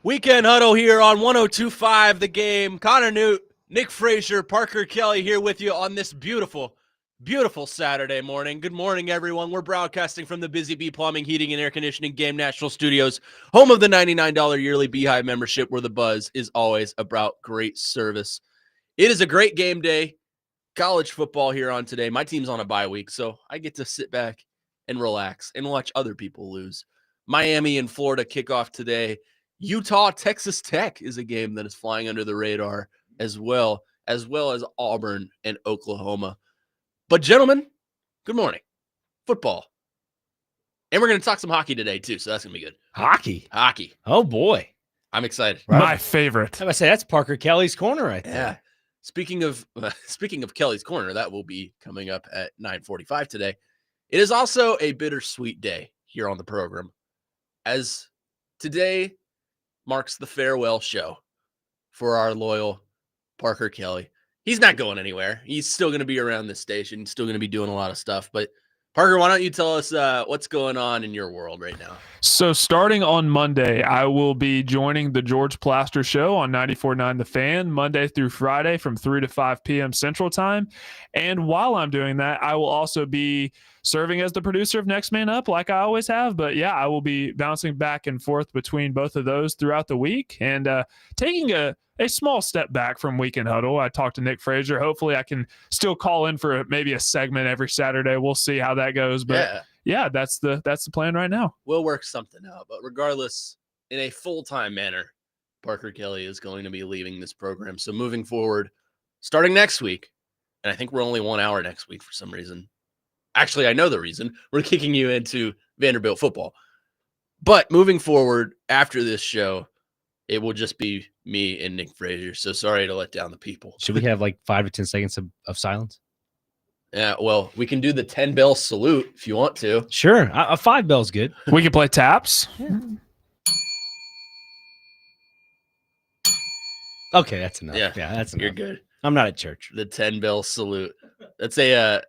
Weekend Huddle here on 102.5 The Game. Connor Newt, Nick Frazier, Parker Kelly here with you on this beautiful, beautiful Saturday morning. Good morning, everyone. We're broadcasting from the Busy Bee Plumbing, Heating, and Air Conditioning Game National Studios, home of the $99 yearly Beehive membership, where the buzz is always about great service. It is a great game day. College football here on today. My team's on a bye week, so I get to sit back and relax and watch other people lose. Miami and Florida kick off today. Utah, Texas Tech is a game that is flying under the radar as well as Auburn and Oklahoma. But gentlemen, good morning. Football. And we're going to talk some hockey today too, so that's going to be good. Hockey? Hockey. Oh, boy. I'm excited. My favorite. I say that's Parker Kelly's corner right there. Yeah. Speaking of Kelly's Corner, that will be coming up at 9:45 today. It is also a bittersweet day here on the program, as today marks the farewell show for our loyal Parker Kelly. He's not going anywhere. He's still going to be around this station, still going to be doing a lot of stuff. But Parker, why don't you tell us what's going on in your world right now? So starting on Monday, I will be joining the George Plaster Show on 94.9 The Fan, Monday through Friday from 3 to 5 p.m. Central Time. And while I'm doing that, I will also be serving as the producer of Next Man Up like I always have. But yeah, I will be bouncing back and forth between both of those throughout the week and taking a small step back from Weekend Huddle. I talked to Nick Frazier. Hopefully I can still call in for maybe a segment every Saturday. We'll see how that goes. But yeah, that's the plan right now. We'll work something out. But regardless, in a full-time manner, Parker Kelly is going to be leaving this program. So moving forward, starting next week, and I think we're only 1 hour next week for some reason. Actually, I know the reason. We're kicking you into Vanderbilt football. But moving forward, after this show, it will just be me and Nick Frazier. So sorry to let down the people. Should we have like 5 to 10 seconds of silence? Yeah, well, we can do the 10-bell salute if you want to. Sure. A 5 bell's good. We can play taps. Yeah. Okay, that's enough. Yeah, that's enough. You're good. I'm not at church. The 10-bell salute. That's a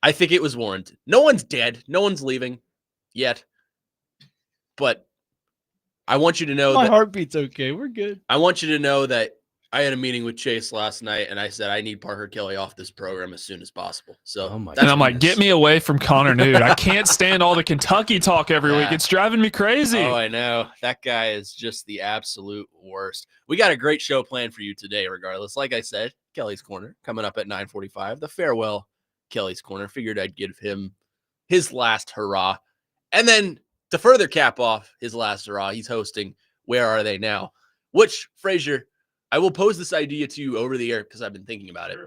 I think it was warranted. No one's dead. No one's leaving yet. But I want you to know my heartbeat's okay. We're good. I want you to know that I had a meeting with Chase last night, and I said I need Parker Kelly off this program as soon as possible. So, and I'm like, get me away from Connor Newt. I can't stand all the Kentucky talk every week. It's driving me crazy. Oh, I know. That guy is just the absolute worst. We got a great show planned for you today, regardless. Like I said, Kelly's Corner coming up at 9:45. The farewell Kelly's Corner. Figured I'd give him his last hurrah. And then to further cap off his last hurrah, he's hosting Where Are They Now? Which, Frazier, I will pose this idea to you over the air because I've been thinking about it.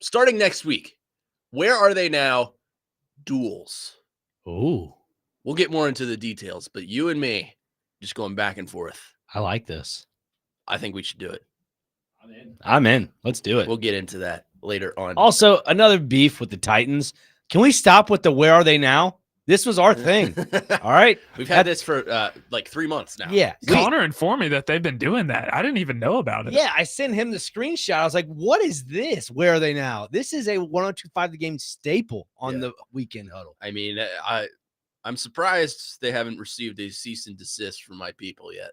Starting next week, Where Are They Now? Duels. Ooh. We'll get more into the details, but you and me just going back and forth. I like this. I think we should do it. I'm in. Let's do it. We'll get into that later on. Also, another beef with the Titans. Can we stop with the Where Are They Now? This was our thing. All right. We've had this for like 3 months now. Yeah. Connor informed me that they've been doing that. I didn't even know about it. Yeah. I sent him the screenshot. I was like, what is this? Where are they now? This is a 102.5 The Game staple on the Weekend Huddle. I mean, I'm surprised they haven't received a cease and desist from my people yet.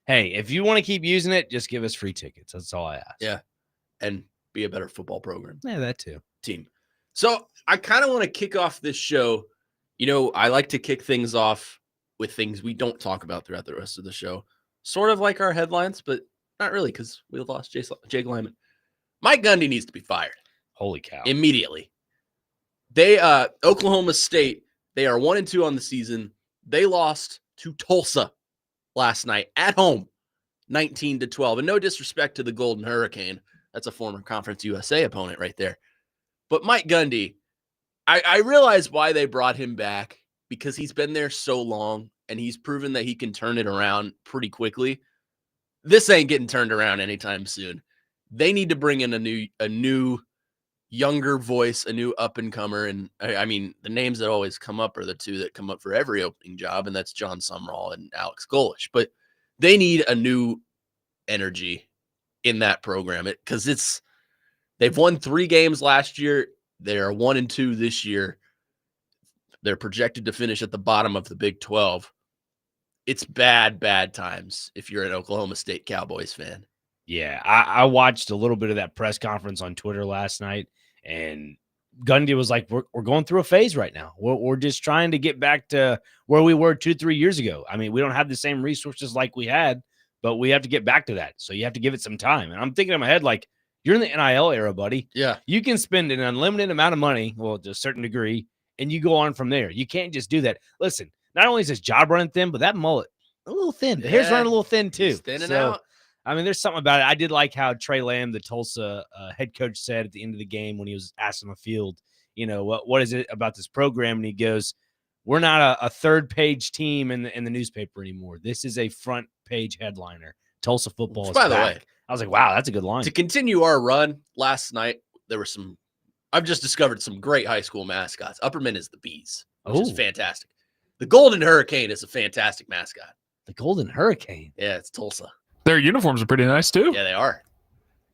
Hey, if you want to keep using it, just give us free tickets. That's all I ask. Yeah. And be a better football program. Yeah, that too. Team. So I kind of want to kick off this show. You know, I like to kick things off with things we don't talk about throughout the rest of the show. Sort of like our headlines, but not really because we lost Jake Lyman. Mike Gundy needs to be fired. Holy cow. Immediately. They, Oklahoma State, they are 1-2 on the season. They lost to Tulsa last night at home, 19-12. And no disrespect to the Golden Hurricane. That's a former Conference USA opponent right there. But Mike Gundy, I realize why they brought him back, because he's been there so long and he's proven that he can turn it around pretty quickly. This ain't getting turned around anytime soon. They need to bring in a new younger voice, a new up-and-comer. And I mean, the names that always come up are the two that come up for every opening job, and that's John Sumrall and Alex Golish. But they need a new energy in that program because they've won 3 games last year. They are 1-2 this year. They're projected to finish at the bottom of the Big 12. it's bad times if you're an Oklahoma State Cowboys fan. Yeah, I watched a little bit of that press conference on Twitter last night, and Gundy was like, we're going through a phase right now. We're just trying to get back to where we were 2-3 years ago. I mean, we don't have the same resources like we had, but we have to get back to that. So you have to give it some time. And I'm thinking in my head, like, you're in the NIL era, buddy. Yeah. You can spend an unlimited amount of money, well, to a certain degree, and you go on from there. You can't just do that. Listen, not only is his job running thin, but that mullet, a little thin. The hair's running a little thin, too. He's thinning out. I mean, there's something about it. I did like how Trey Lamb, the Tulsa head coach, said at the end of the game when he was asked on the field, you know, what is it about this program? And he goes, we're not a third-page team in the newspaper anymore. This is a front-page headliner. Tulsa football is By the back. way, I was like, wow, that's a good line. to continue our run last night, there were some – I've just discovered some great high school mascots. Upperman is the Bees, which is fantastic. The Golden Hurricane is a fantastic mascot. The Golden Hurricane? Yeah, it's Tulsa. Their uniforms are pretty nice, too. Yeah, they are.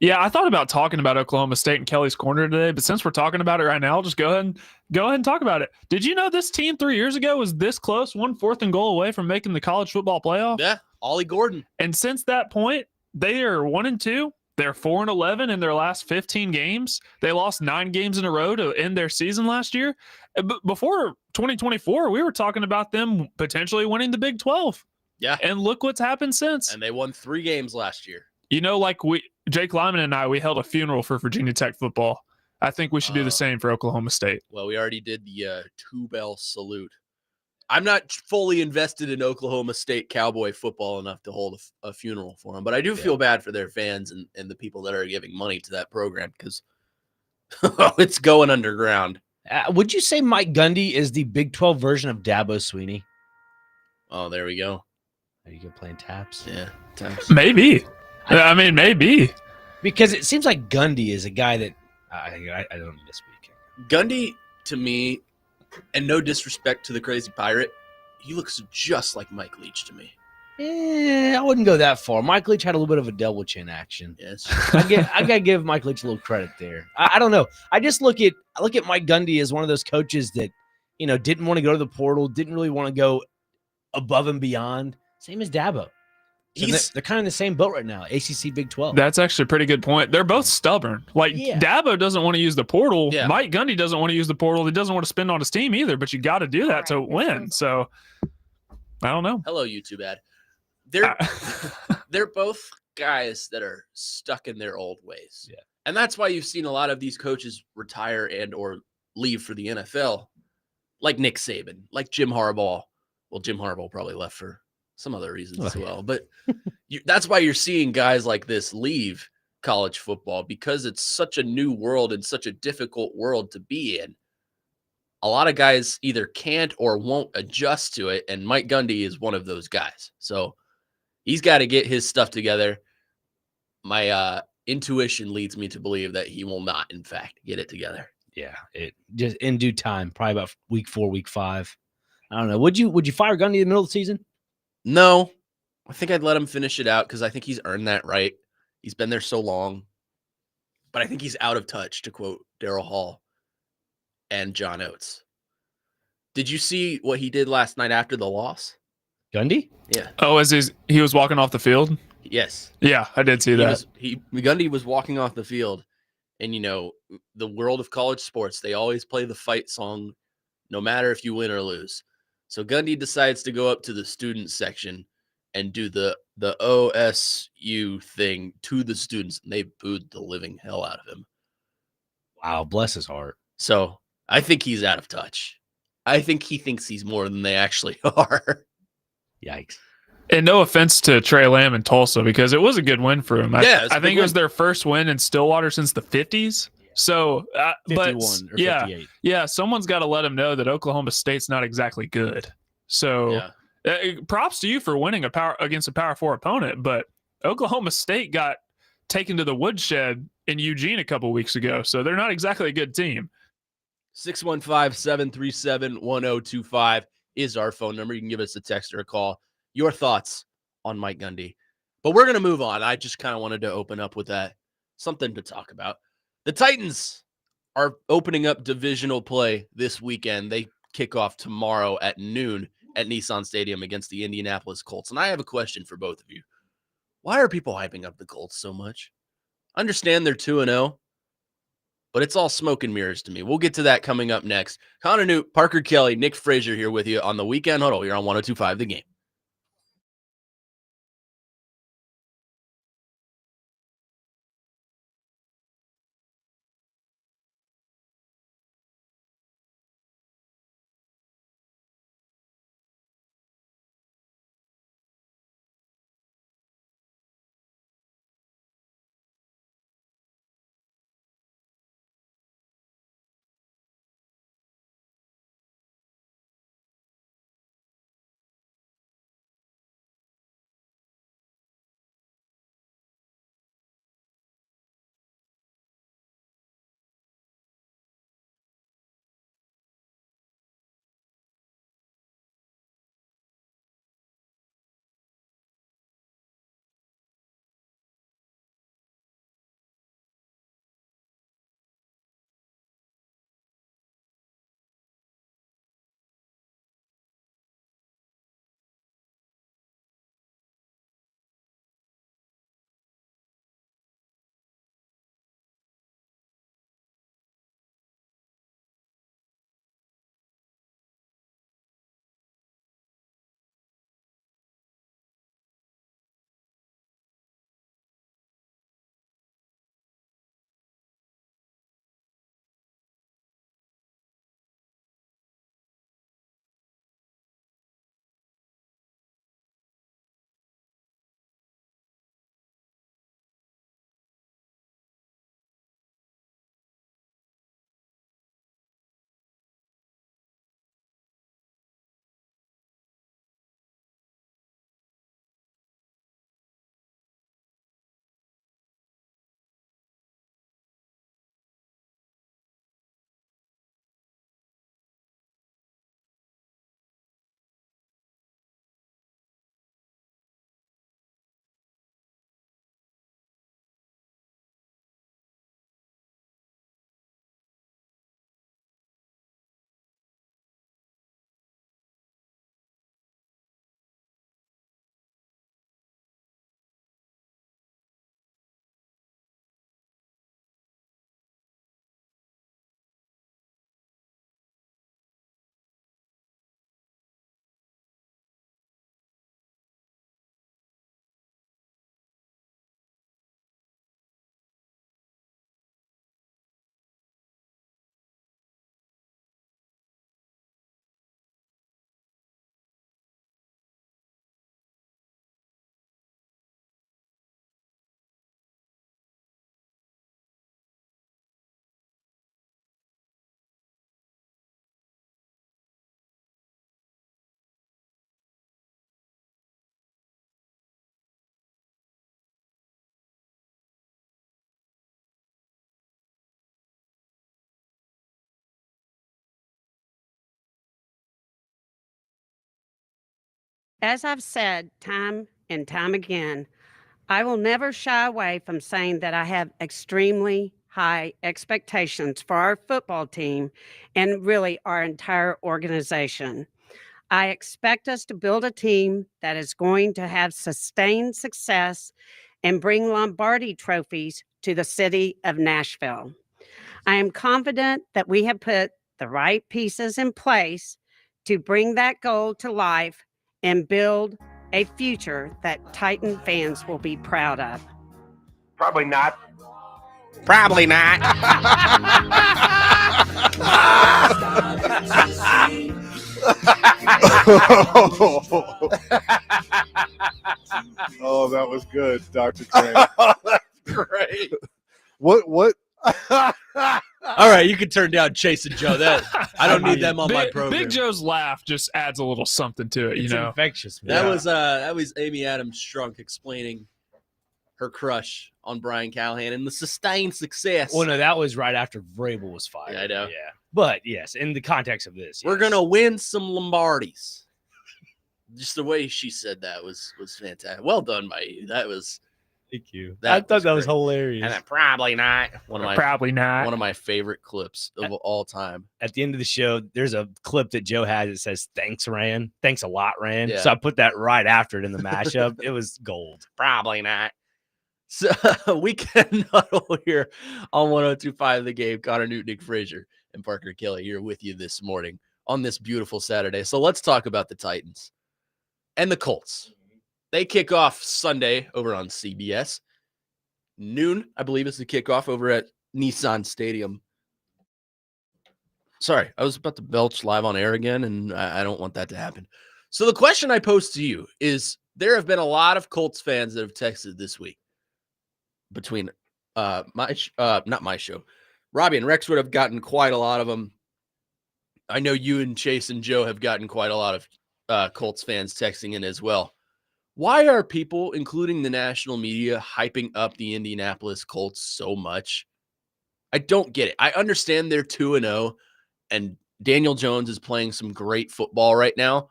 Yeah, I thought about talking about Oklahoma State and Kelly's Corner today, but since we're talking about it right now, I'll just go ahead and talk about it. Did you know this team 3 years ago was this close, 1 4th and goal away from making the college football playoff? Yeah, Ollie Gordon. And since that point, they are 1-2. They're 4-11 in their last 15 games. They lost 9 games in a row to end their season last year. Before 2024, we were talking about them potentially winning the Big 12. Yeah. And look what's happened since. And they won 3 games last year. You know, like Jake Lyman and I, we held a funeral for Virginia Tech football. I think we should do the same for Oklahoma State. Well, we already did the 2-bell salute. I'm not fully invested in Oklahoma State Cowboy football enough to hold a funeral for them, but I do feel bad for their fans and the people that are giving money to that program because it's going underground. Would you say Mike Gundy is the Big 12 version of Dabo Swinney? Oh, there we go. Are you good playing taps? Yeah, taps. Maybe. I mean, maybe. Because it seems like Gundy is a guy that I don't need to speak. Gundy, to me, and no disrespect to the crazy pirate, he looks just like Mike Leach to me. I wouldn't go that far. Mike Leach had a little bit of a double chin action. Yes. I gotta give Mike Leach a little credit there. I don't know. I look at Mike Gundy as one of those coaches that, you know, didn't want to go to the portal, didn't really want to go above and beyond. Same as Dabo. So they're kind of in the same boat right now. ACC Big 12. That's actually a pretty good point. They're both stubborn. Like Dabo doesn't want to use the portal. Yeah. Mike Gundy doesn't want to use the portal. He doesn't want to spend on his team either. But you got to do that to win. So I don't know. Hello, YouTube ad. They're both guys that are stuck in their old ways. Yeah. And that's why you've seen a lot of these coaches retire and or leave for the NFL, like Nick Saban, like Jim Harbaugh. Well, Jim Harbaugh probably left for some other reasons as well. But that's why you're seeing guys like this leave college football, because it's such a new world and such a difficult world to be in. A lot of guys either can't or won't adjust to it, and Mike Gundy is one of those guys. So he's got to get his stuff together. My intuition leads me to believe that he will not, in fact, get it together. Yeah, it just in due time, probably about week 4, week 5. I don't know. Would you fire Gundy in the middle of the season? No, I think I'd let him finish it out because I think he's earned that right. He's been there so long. But I think he's out of touch, to quote Daryl Hall and John Oates. Did you see what he did last night after the loss? Gundy? Yeah. Oh, as he was walking off the field? Yes. Yeah, I did see that. Gundy was walking off the field, and, you know, the world of college sports, they always play the fight song no matter if you win or lose. So Gundy decides to go up to the student section and do the OSU thing to the students, and they booed the living hell out of him. Wow, bless his heart. So I think he's out of touch. I think he thinks he's more than they actually are. Yikes. And no offense to Trey Lamb and Tulsa, because it was a good win for him. Yeah, I think it was their first win in Stillwater since the 50s. So, 51 or 58. Yeah, someone's got to let him know that Oklahoma State's not exactly good. So, props to you for winning against a Power 4 opponent, but Oklahoma State got taken to the woodshed in Eugene a couple weeks ago, so they're not exactly a good team. 615-737-1025 is our phone number. You can give us a text or a call. Your thoughts on Mike Gundy. But we're going to move on. I just kind of wanted to open up with that. Something to talk about. The Titans are opening up divisional play this weekend. They kick off tomorrow at noon at Nissan Stadium against the Indianapolis Colts. And I have a question for both of you. Why are people hyping up the Colts so much? I understand they're 2-0, but it's all smoke and mirrors to me. We'll get to that coming up next. Connor Newt, Parker Kelly, Nick Frazier here with you on the Weekend Huddle here on 102.5 The Game. As I've said time and time again, I will never shy away from saying that I have extremely high expectations for our football team and really our entire organization. I expect us to build a team that is going to have sustained success and bring Lombardi trophies to the city of Nashville. I am confident that we have put the right pieces in place to bring that goal to life and build a future that Titan fans will be proud of. Probably not. Probably not. Oh, that was good, Dr. Crane. Great. What? All right, you can turn down Chase and Joe. That I don't need them on my program. Big Joe's laugh just adds a little something to it, It's infectious, man. That was Amy Adams Strunk explaining her crush on Brian Callahan and the sustained success. Well, no, that was right after Vrabel was fired. Yeah, I know. Yeah. But, yes, in the context of this. We're yes. going to win some Lombardis. Just the way she said that was fantastic. Well done by you. That was Thank you. That I thought was that was great. hilarious. And then probably not one Not. of my favorite clips of all time. At the end of the show, there's a clip that Joe has that says, "Thanks, Rand. Thanks a lot, Rand." Yeah. So I put that right after it in the mashup. It was gold. Probably not. So Weekend Huddle here on 102.5 The Game. Connor Newton, Nick Frazier, and Parker Kelly here with you this morning on this beautiful Saturday. So let's talk about the Titans and the Colts. They kick off Sunday over on CBS. Noon, I believe, is the kickoff over at Nissan Stadium. Sorry, I was about to belch live on air again, and I don't want that to happen. So the question I pose to you is, there have been a lot of Colts fans that have texted this week between not my show. Robbie and Rex would have gotten quite a lot of them. I know you and Chase and Joe have gotten quite a lot of Colts fans texting in as well. Why are people, including the national media, hyping up the Indianapolis Colts so much? I don't get it. I understand they're 2-0 and Daniel Jones is playing some great football right now,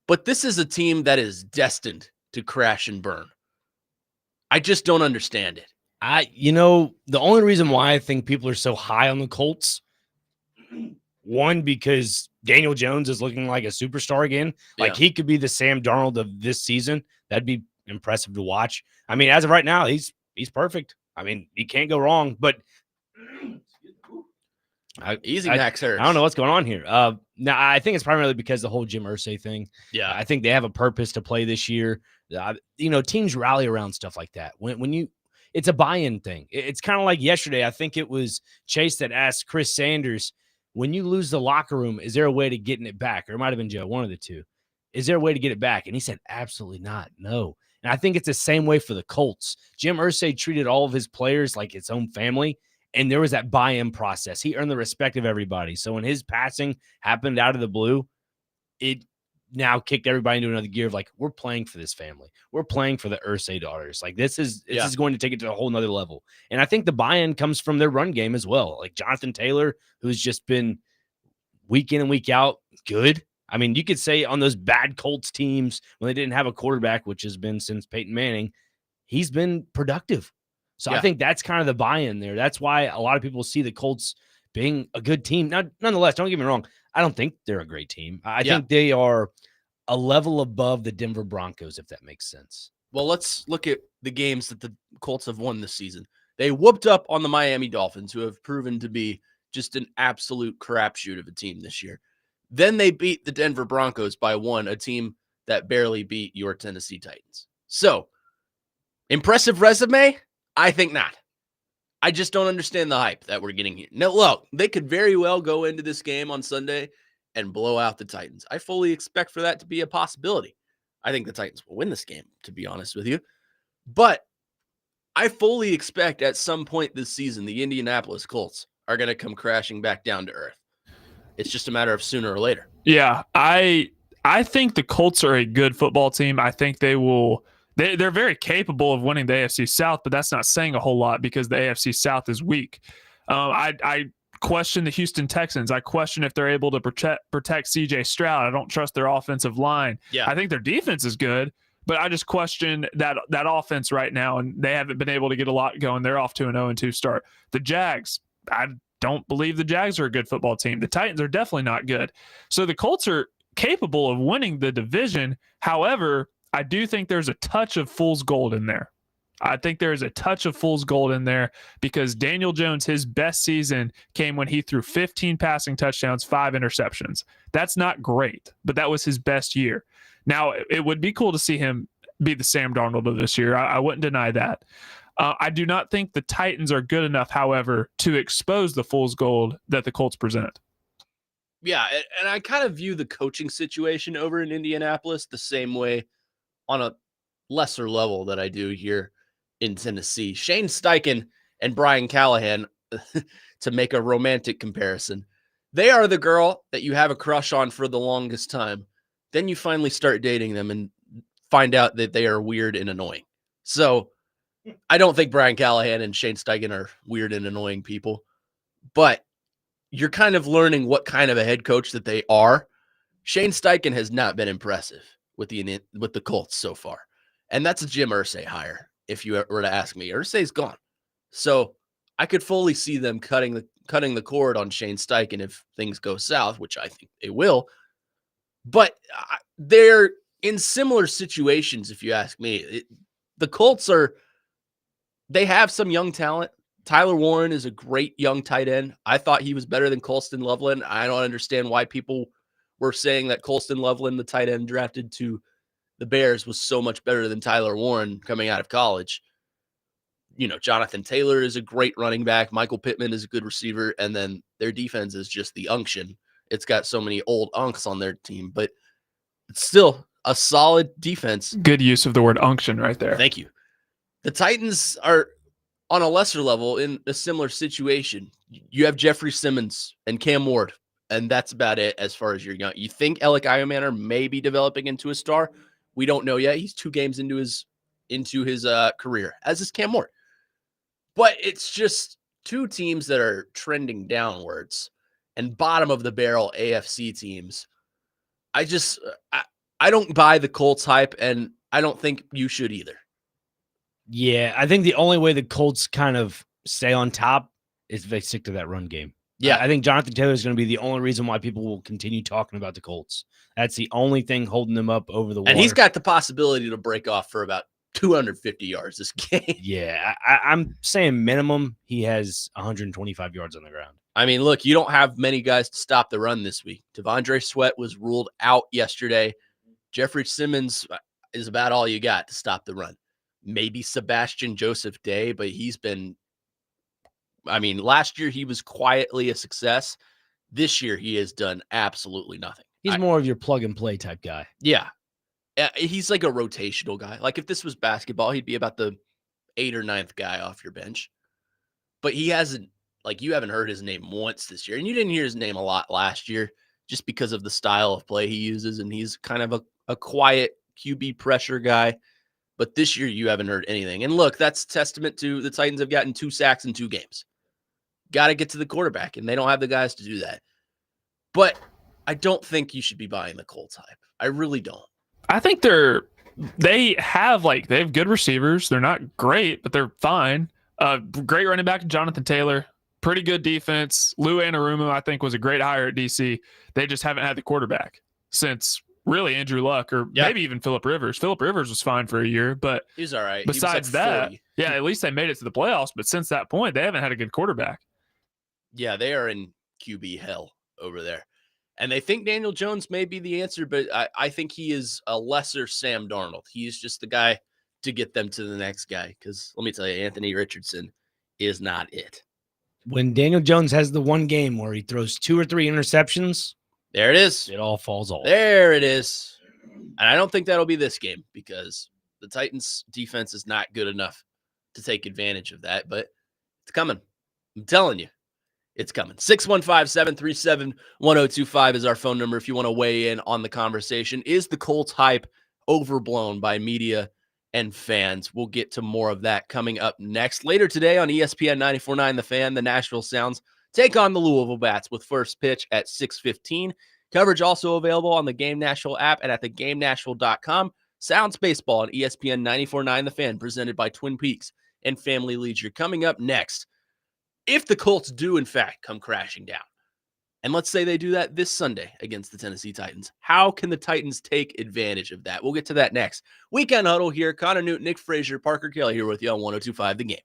but this is a team that is destined to crash and burn. I just don't understand it. The only reason why I think people are so high on the Colts, one, because Daniel Jones is looking like a superstar again. Like he could be the Sam Darnold of this season. That'd be impressive to watch. I mean, as of right now, he's perfect. I mean, he can't go wrong, but Max Harris. I don't know what's going on here. Now I think it's primarily because the whole Jim Irsay thing. Yeah. I think they have a purpose to play this year. Teams rally around stuff like that. It's a buy-in thing. It's kind of like yesterday. I think it was Chase that asked Chris Sanders, when you lose the locker room, is there a way to getting it back? Or it might have been Joe, one of the two. Is there a way to get it back? And he said, absolutely not. No. And I think it's the same way for the Colts. Jim Irsay treated all of his players like his own family, and there was that buy-in process. He earned the respect of everybody. So when his passing happened out of the blue, it now kicked everybody into another gear of like, we're playing for this family. We're playing for the Irsay daughters. Like this is going to take it to a whole nother level. And I think the buy-in comes from their run game as well. Like Jonathan Taylor, who's just been week in and week out good. I mean, you could say on those bad Colts teams when they didn't have a quarterback, which has been since Peyton Manning, he's been productive. So I think that's kind of the buy-in there. That's why a lot of people see the Colts being a good team. Now, nonetheless, don't get me wrong. I don't think they're a great team. I think they are a level above the Denver Broncos, if that makes sense. Well, let's look at the games that the Colts have won this season. They whooped up on the Miami Dolphins, who have proven to be just an absolute crapshoot of a team this year. Then they beat the Denver Broncos by 1, a team that barely beat your Tennessee Titans. So, impressive resume? I think not. I just don't understand the hype that we're getting here. Now, look, they could very well go into this game on Sunday and blow out the Titans. I fully expect for that to be a possibility. I think the Titans will win this game, to be honest with you. But I fully expect at some point this season, the Indianapolis Colts are going to come crashing back down to earth. It's just a matter of sooner or later. Yeah, I think the Colts are a good football team. I think they will. They're very capable of winning the AFC South, but that's not saying a whole lot because the AFC South is weak. I question the Houston Texans. I question if they're able to protect C.J. Stroud. I don't trust their offensive line. Yeah. I think their defense is good, but I just question that offense right now, and they haven't been able to get a lot going. They're off to an 0-2 start. The Jags, I don't believe the Jags are a good football team. The Titans are definitely not good. So the Colts are capable of winning the division. However, I do think there's a touch of fool's gold in there. I think there's a touch of fool's gold in there because Daniel Jones, his best season came when he threw 15 passing touchdowns, 5 interceptions. That's not great, but that was his best year. Now, it would be cool to see him be the Sam Darnold of this year. I wouldn't deny that. I do not think the Titans are good enough, however, to expose the fool's gold that the Colts present. Yeah, and I kind of view the coaching situation over in Indianapolis the same way on a lesser level that I do here in Tennessee. Shane Steichen and Brian Callahan, to make a romantic comparison, they are the girl that you have a crush on for the longest time. Then you finally start dating them and find out that they are weird and annoying. So I don't think Brian Callahan and Shane Steichen are weird and annoying people, but you're kind of learning what kind of a head coach that they are. Shane Steichen has not been impressive with the Colts so far. And that's a Jim Irsay hire if you were to ask me. Irsay's gone. So I could fully see them cutting the cord on Shane Steichen if things go south, which I think they will. But they're in similar situations, if you ask me. The Colts they have some young talent. Tyler Warren is a great young tight end. I thought he was better than Colston Loveland. I don't understand why people were saying that Colston Loveland, the tight end drafted to the Bears, was so much better than Tyler Warren coming out of college. Jonathan Taylor is a great running back. Michael Pittman is a good receiver. And then their defense is just the unction. It's got so many old unks on their team, but it's still a solid defense. Good use of the word unction right there. Thank you. The Titans are on a lesser level in a similar situation. You have Jeffrey Simmons and Cam Ward, and that's about it as far as you're young. You think Alec Iomanner may be developing into a star? We don't know yet. He's 2 games into his career, as is Cam Ward. But it's just 2 teams that are trending downwards and bottom of the barrel AFC teams. I don't buy the Colts hype, and I don't think you should either. Yeah, I think the only way the Colts kind of stay on top is if they stick to that run game. Yeah. I think Jonathan Taylor is going to be the only reason why people will continue talking about the Colts. That's the only thing holding them up over the water. And he's got the possibility to break off for about 250 yards this game. Yeah, I'm saying minimum he has 125 yards on the ground. I mean, look, you don't have many guys to stop the run this week. Devondre Sweat was ruled out yesterday. Jeffrey Simmons is about all you got to stop the run. Maybe Sebastian Joseph Day, but last year he was quietly a success. This year he has done absolutely nothing. He's more of your plug and play type guy. Yeah. He's like a rotational guy. Like if this was basketball, he'd be about the 8th or 9th guy off your bench. But he hasn't, you haven't heard his name once this year. And you didn't hear his name a lot last year just because of the style of play he uses. And he's kind of a quiet QB pressure guy. But this year, you haven't heard anything. And look, that's testament to the Titans have gotten 2 sacks in 2 games. Got to get to the quarterback, and they don't have the guys to do that. But I don't think you should be buying the Colts hype. I really don't. I think they have good receivers. They're not great, but they're fine. Great running back, Jonathan Taylor. Pretty good defense. Lou Anarumo, I think, was a great hire at DC. They just haven't had the quarterback since really Andrew Luck or maybe even Phillip Rivers. Phillip Rivers was fine for a year, but he's all right. Besides that, at least they made it to the playoffs. But since that point, they haven't had a good quarterback. Yeah, they are in QB hell over there. And they think Daniel Jones may be the answer, but I think he is a lesser Sam Darnold. He's just the guy to get them to the next guy. Because let me tell you, Anthony Richardson is not it. When Daniel Jones has the one game where he throws 2 or 3 interceptions, there it is. It all falls off. There it is. And I don't think that'll be this game because the Titans defense is not good enough to take advantage of that, but it's coming. I'm telling you, it's coming. 615-737-1025 is our phone number if you want to weigh in on the conversation. Is the Colts hype overblown by media and fans? We'll get to more of that coming up next. Later today on ESPN 94.9 The Fan, the Nashville Sounds take on the Louisville Bats with first pitch at 6:15. Coverage also available on the Game Nashville app and at theGameNashville.com. Sounds Baseball on ESPN 94.9 The Fan, presented by Twin Peaks and Family Leisure. Coming up next, if the Colts do, in fact, come crashing down, and let's say they do that this Sunday against the Tennessee Titans, how can the Titans take advantage of that? We'll get to that next. Weekend Huddle here. Connor Newton, Nick Frazier, Parker Kelly here with you on 102.5 The Game.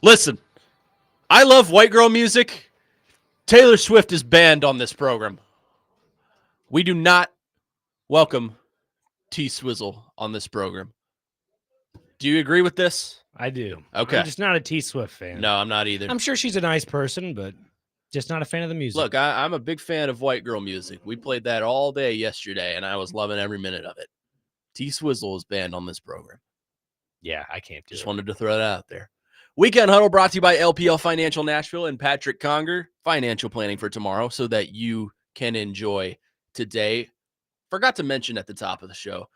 Listen, I love white girl music. Taylor Swift is banned on this program. We do not welcome T-Swizzle on this program. Do you agree with this? I do. Okay. I'm just not a T Swift fan. No, I'm not either. I'm sure she's a nice person, but just not a fan of the music. Look, I'm a big fan of white girl music. We played that all day yesterday, and I was loving every minute of it. T-Swizzle is banned on this program. Yeah, I can't do Just it. wanted to throw that out there. Weekend Huddle brought to you by LPL Financial Nashville and Patrick Conger. Financial planning for tomorrow so that you can enjoy today. Forgot to mention at the top of the show,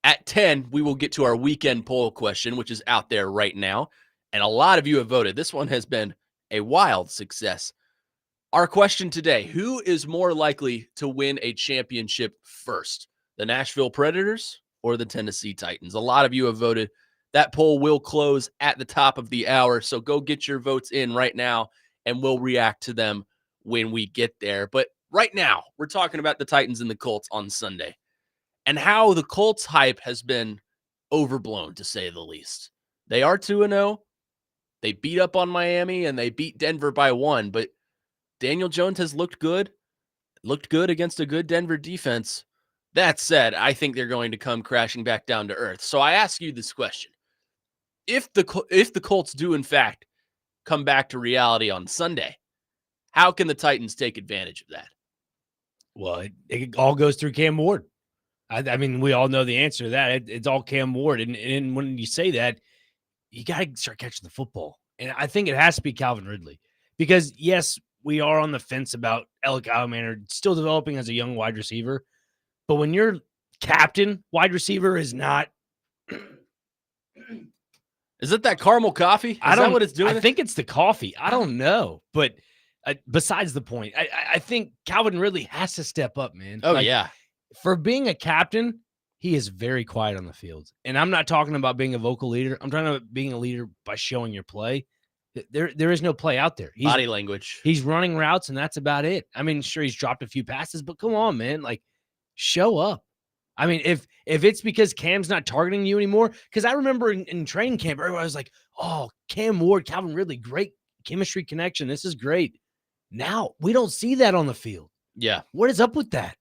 at 10, we will get to our weekend poll question, which is out there right now. And a lot of you have voted. This one has been a wild success. Our question today, who is more likely to win a championship first? The Nashville Predators or the Tennessee Titans? A lot of you have voted. That poll will close at the top of the hour, so go get your votes in right now, and we'll react to them when we get there. But right now, we're talking about the Titans and the Colts on Sunday and how the Colts hype has been overblown, to say the least. They are 2-0. They beat up on Miami, and they beat Denver by 1, but Daniel Jones has looked good against a good Denver defense. That said, I think they're going to come crashing back down to earth. So I ask you this question. If the Colts do, in fact, come back to reality on Sunday, how can the Titans take advantage of that? Well, it all goes through Cam Ward. I mean, we all know the answer to that. It's all Cam Ward. And when you say that, you got to start catching the football. And I think it has to be Calvin Ridley. Because, yes, we are on the fence about Alec Alexander still developing as a young wide receiver. But when your captain wide receiver is not... Is it that caramel coffee? Is that what it's doing? I think it's the coffee. I don't know. But besides the point, I think Calvin Ridley has to step up, man. Oh, yeah. For being a captain, he is very quiet on the field. And I'm not talking about being a vocal leader. I'm talking about being a leader by showing your play. There is no play out there. Body language. He's running routes, and that's about it. I mean, sure, he's dropped a few passes, but come on, man. Like, show up. I mean, if it's because Cam's not targeting you anymore, because I remember in training camp, everybody was like, oh, Cam Ward, Calvin Ridley, great chemistry connection. This is great. Now, we don't see that on the field. Yeah. What is up with that?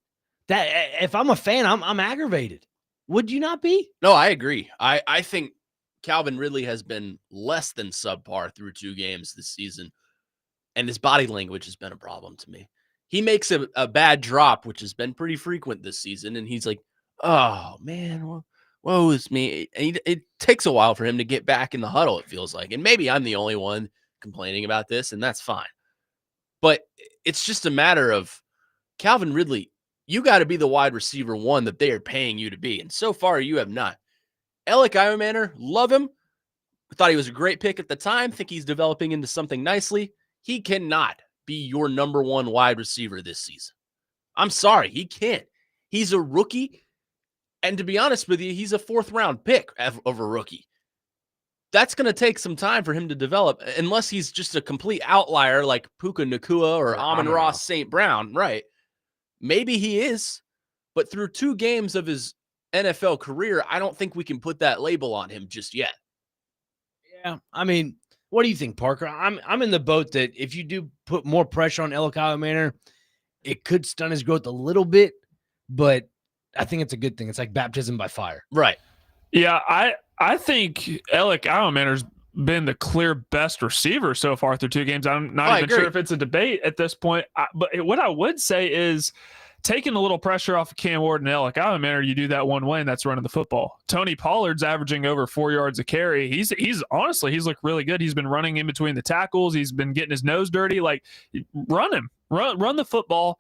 That if I'm a fan, I'm aggravated. Would you not be? No, I agree. I think Calvin Ridley has been less than subpar through 2 games this season, and his body language has been a problem to me. He makes a bad drop, which has been pretty frequent this season, and he's like, oh, man, woe is me. And it takes a while for him to get back in the huddle, it feels like. And maybe I'm the only one complaining about this, and that's fine. But it's just a matter of Calvin Ridley, you got to be the wide receiver 1 that they are paying you to be. And so far, you have not. Alec Alexander, love him. Thought he was a great pick at the time. Think he's developing into something nicely. He cannot be your number 1 wide receiver this season. I'm sorry, he can't. He's a rookie. And to be honest with you, he's a 4th-round pick of a rookie. That's going to take some time for him to develop, unless he's just a complete outlier like Puka Nacua or Amon-Ra St. Brown, right? Maybe he is, but through 2 games of his NFL career, I don't think we can put that label on him just yet. Yeah, I mean, what do you think, Parker? I'm in the boat that if you do put more pressure on Alec Alexander, it could stun his growth a little bit, but I think it's a good thing. It's like baptism by fire. Right. Yeah, I think Alec Alexander's been the clear best receiver so far through 2 games. I'm not even sure if it's a debate at this point. But what I would say is taking a little pressure off of Cam Ward and Alec Alexander, you do that one way, and that's running the football. Tony Pollard's averaging over 4 yards a carry. He's honestly, he's looked really good. He's been running in between the tackles. He's been getting his nose dirty. Like, run him. Run the football.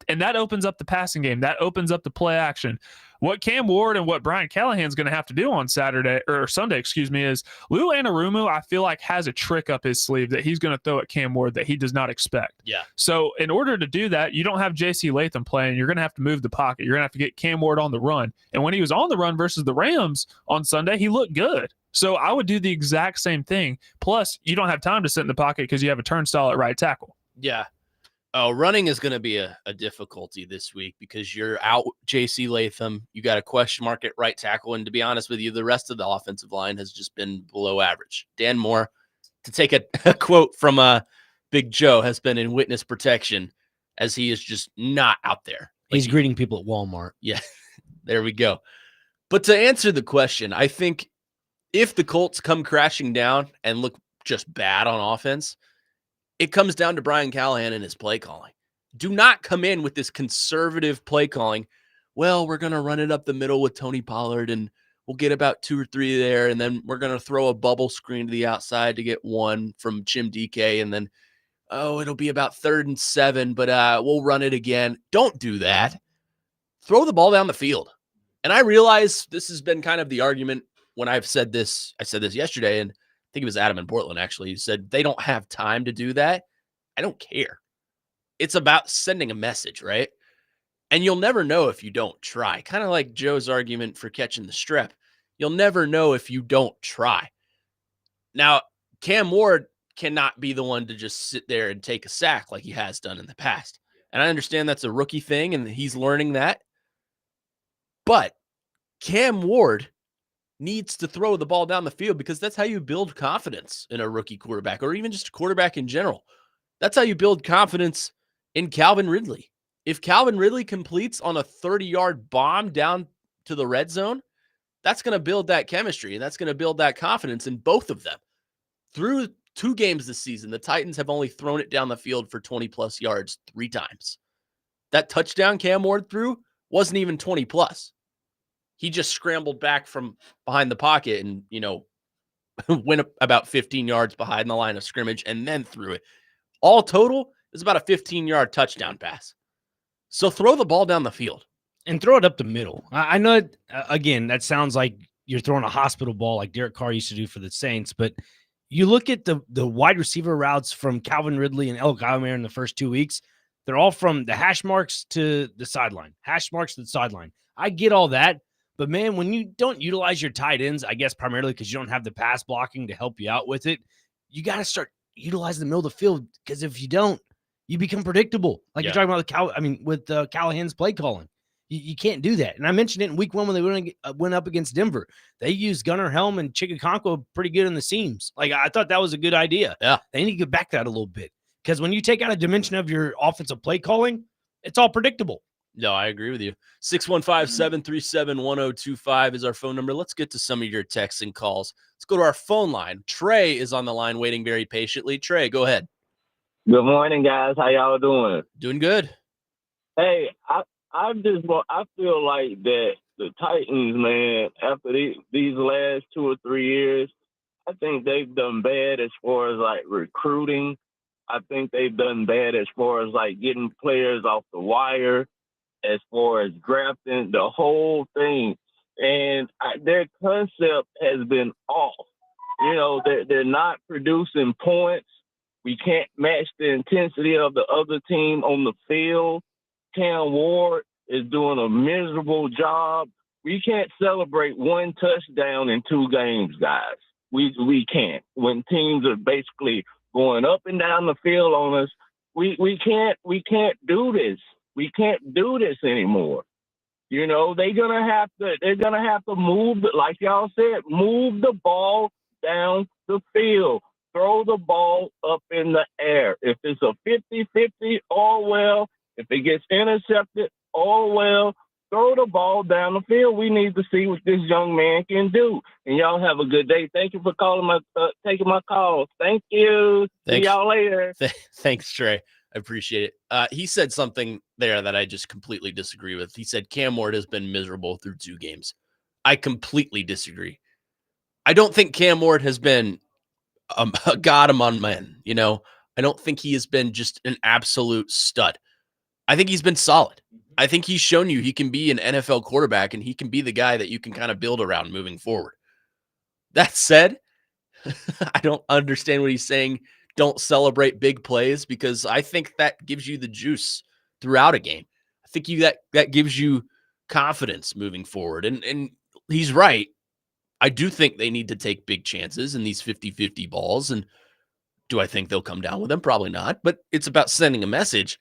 And that opens up the passing game. That opens up the play action. What Cam Ward and what Brian Callahan's going to have to do on Sunday, is Lou Anarumo, I feel like, has a trick up his sleeve that he's going to throw at Cam Ward that he does not expect. Yeah. So in order to do that, you don't have J.C. Latham playing. You're going to have to move the pocket. You're going to have to get Cam Ward on the run. And when he was on the run versus the Rams on Sunday, he looked good. So I would do the exact same thing. Plus, you don't have time to sit in the pocket because you have a turnstile at right tackle. Yeah. Oh, running is going to be a difficulty this week because you're out J.C. Latham. You got a question mark at right tackle. And to be honest with you, the rest of the offensive line has just been below average. Dan Moore, to take a quote from Big Joe, has been in witness protection as he is just not out there. He's greeting people at Walmart. Yeah, there we go. But to answer the question, I think if the Colts come crashing down and look just bad on offense, it comes down to Brian Callahan and his play calling. Do not come in with this conservative play calling. Well, we're going to run it up the middle with Tony Pollard and we'll get about 2 or 3 there. And then we're going to throw a bubble screen to the outside to get 1 from Jim DK. And then, it'll be about 3rd and 7, but we'll run it again. Don't do that. Throw the ball down the field. And I realize this has been kind of the argument when I've said this. I said this yesterday, and I think it was Adam in Portland, actually. He said they don't have time to do that. I don't care. It's about sending a message, right? And you'll never know if you don't try. Kind of like Joe's argument for catching the strep. You'll never know if you don't try. Now, Cam Ward cannot be the one to just sit there and take a sack like he has done in the past. And I understand that's a rookie thing, and he's learning that. But Cam Ward needs to throw the ball down the field because that's how you build confidence in a rookie quarterback or even just a quarterback in general. That's how you build confidence in Calvin Ridley. If Calvin Ridley completes on a 30-yard bomb down to the red zone, that's going to build that chemistry and that's going to build that confidence in both of them. Through 2 games this season, the Titans have only thrown it down the field for 20-plus yards 3 times. That touchdown Cam Ward threw wasn't even 20-plus. He just scrambled back from behind the pocket and, went about 15 yards behind the line of scrimmage and then threw it. All total is about a 15-yard touchdown pass. So throw the ball down the field. And throw it up the middle. I know, again, that sounds like you're throwing a hospital ball like Derek Carr used to do for the Saints, but you look at the wide receiver routes from Calvin Ridley and Elk Almeyer in the first 2 weeks, they're all from the hash marks to the sideline. Hash marks to the sideline. I get all that. But, man, when you don't utilize your tight ends, I guess primarily because you don't have the pass blocking to help you out with it, you got to start utilizing the middle of the field because if you don't, you become predictable. Like you're talking about with Callahan's play calling. You can't do that. And I mentioned it in week 1 when they went up against Denver. They used Gunnar Helm and Chigakonko pretty good in the seams. Like, I thought that was a good idea. Yeah. They need to get back to that a little bit because when you take out a dimension of your offensive play calling, it's all predictable. No, I agree with you. 615-737-1025 is our phone number. Let's get to some of your texts and calls. Let's go to our phone line. Trey is on the line waiting very patiently. Trey, go ahead. Good morning, guys. How y'all doing? Doing good. Hey, I feel like that the Titans, man, after these last 2 or 3 years, I think they've done bad as far as like recruiting. I think they've done bad as far as like getting players off the wire, as far as drafting, the whole thing. And their concept has been off. They're not producing points. We can't match the intensity of the other team on the field. Cam Ward is doing a miserable job. We can't celebrate 1 touchdown in 2 games, guys. We can't. When teams are basically going up and down the field on us, we can't do this. We can't do this anymore. They're gonna have to move, like y'all said, move the ball down the field. Throw the ball up in the air. If it's a 50-50, all well. If it gets intercepted, all well. Throw the ball down the field. We need to see what this young man can do. And y'all have a good day. Thank you for taking my call. Thank you. Thanks. See y'all later. Thanks, Trey. I appreciate it. He said something there that I just completely disagree with. He said Cam Ward has been miserable through 2 games. I completely disagree. I don't think Cam Ward has been a god among men. I don't think he has been just an absolute stud. I think he's been solid. I think he's shown you he can be an NFL quarterback and he can be the guy that you can kind of build around moving forward. That said, I don't understand what he's saying. Don't celebrate big plays because I think that gives you the juice throughout a game. I think that gives you confidence moving forward. And he's right. I do think they need to take big chances in these 50-50 balls. And do I think they'll come down with them? Probably not. But it's about sending a message.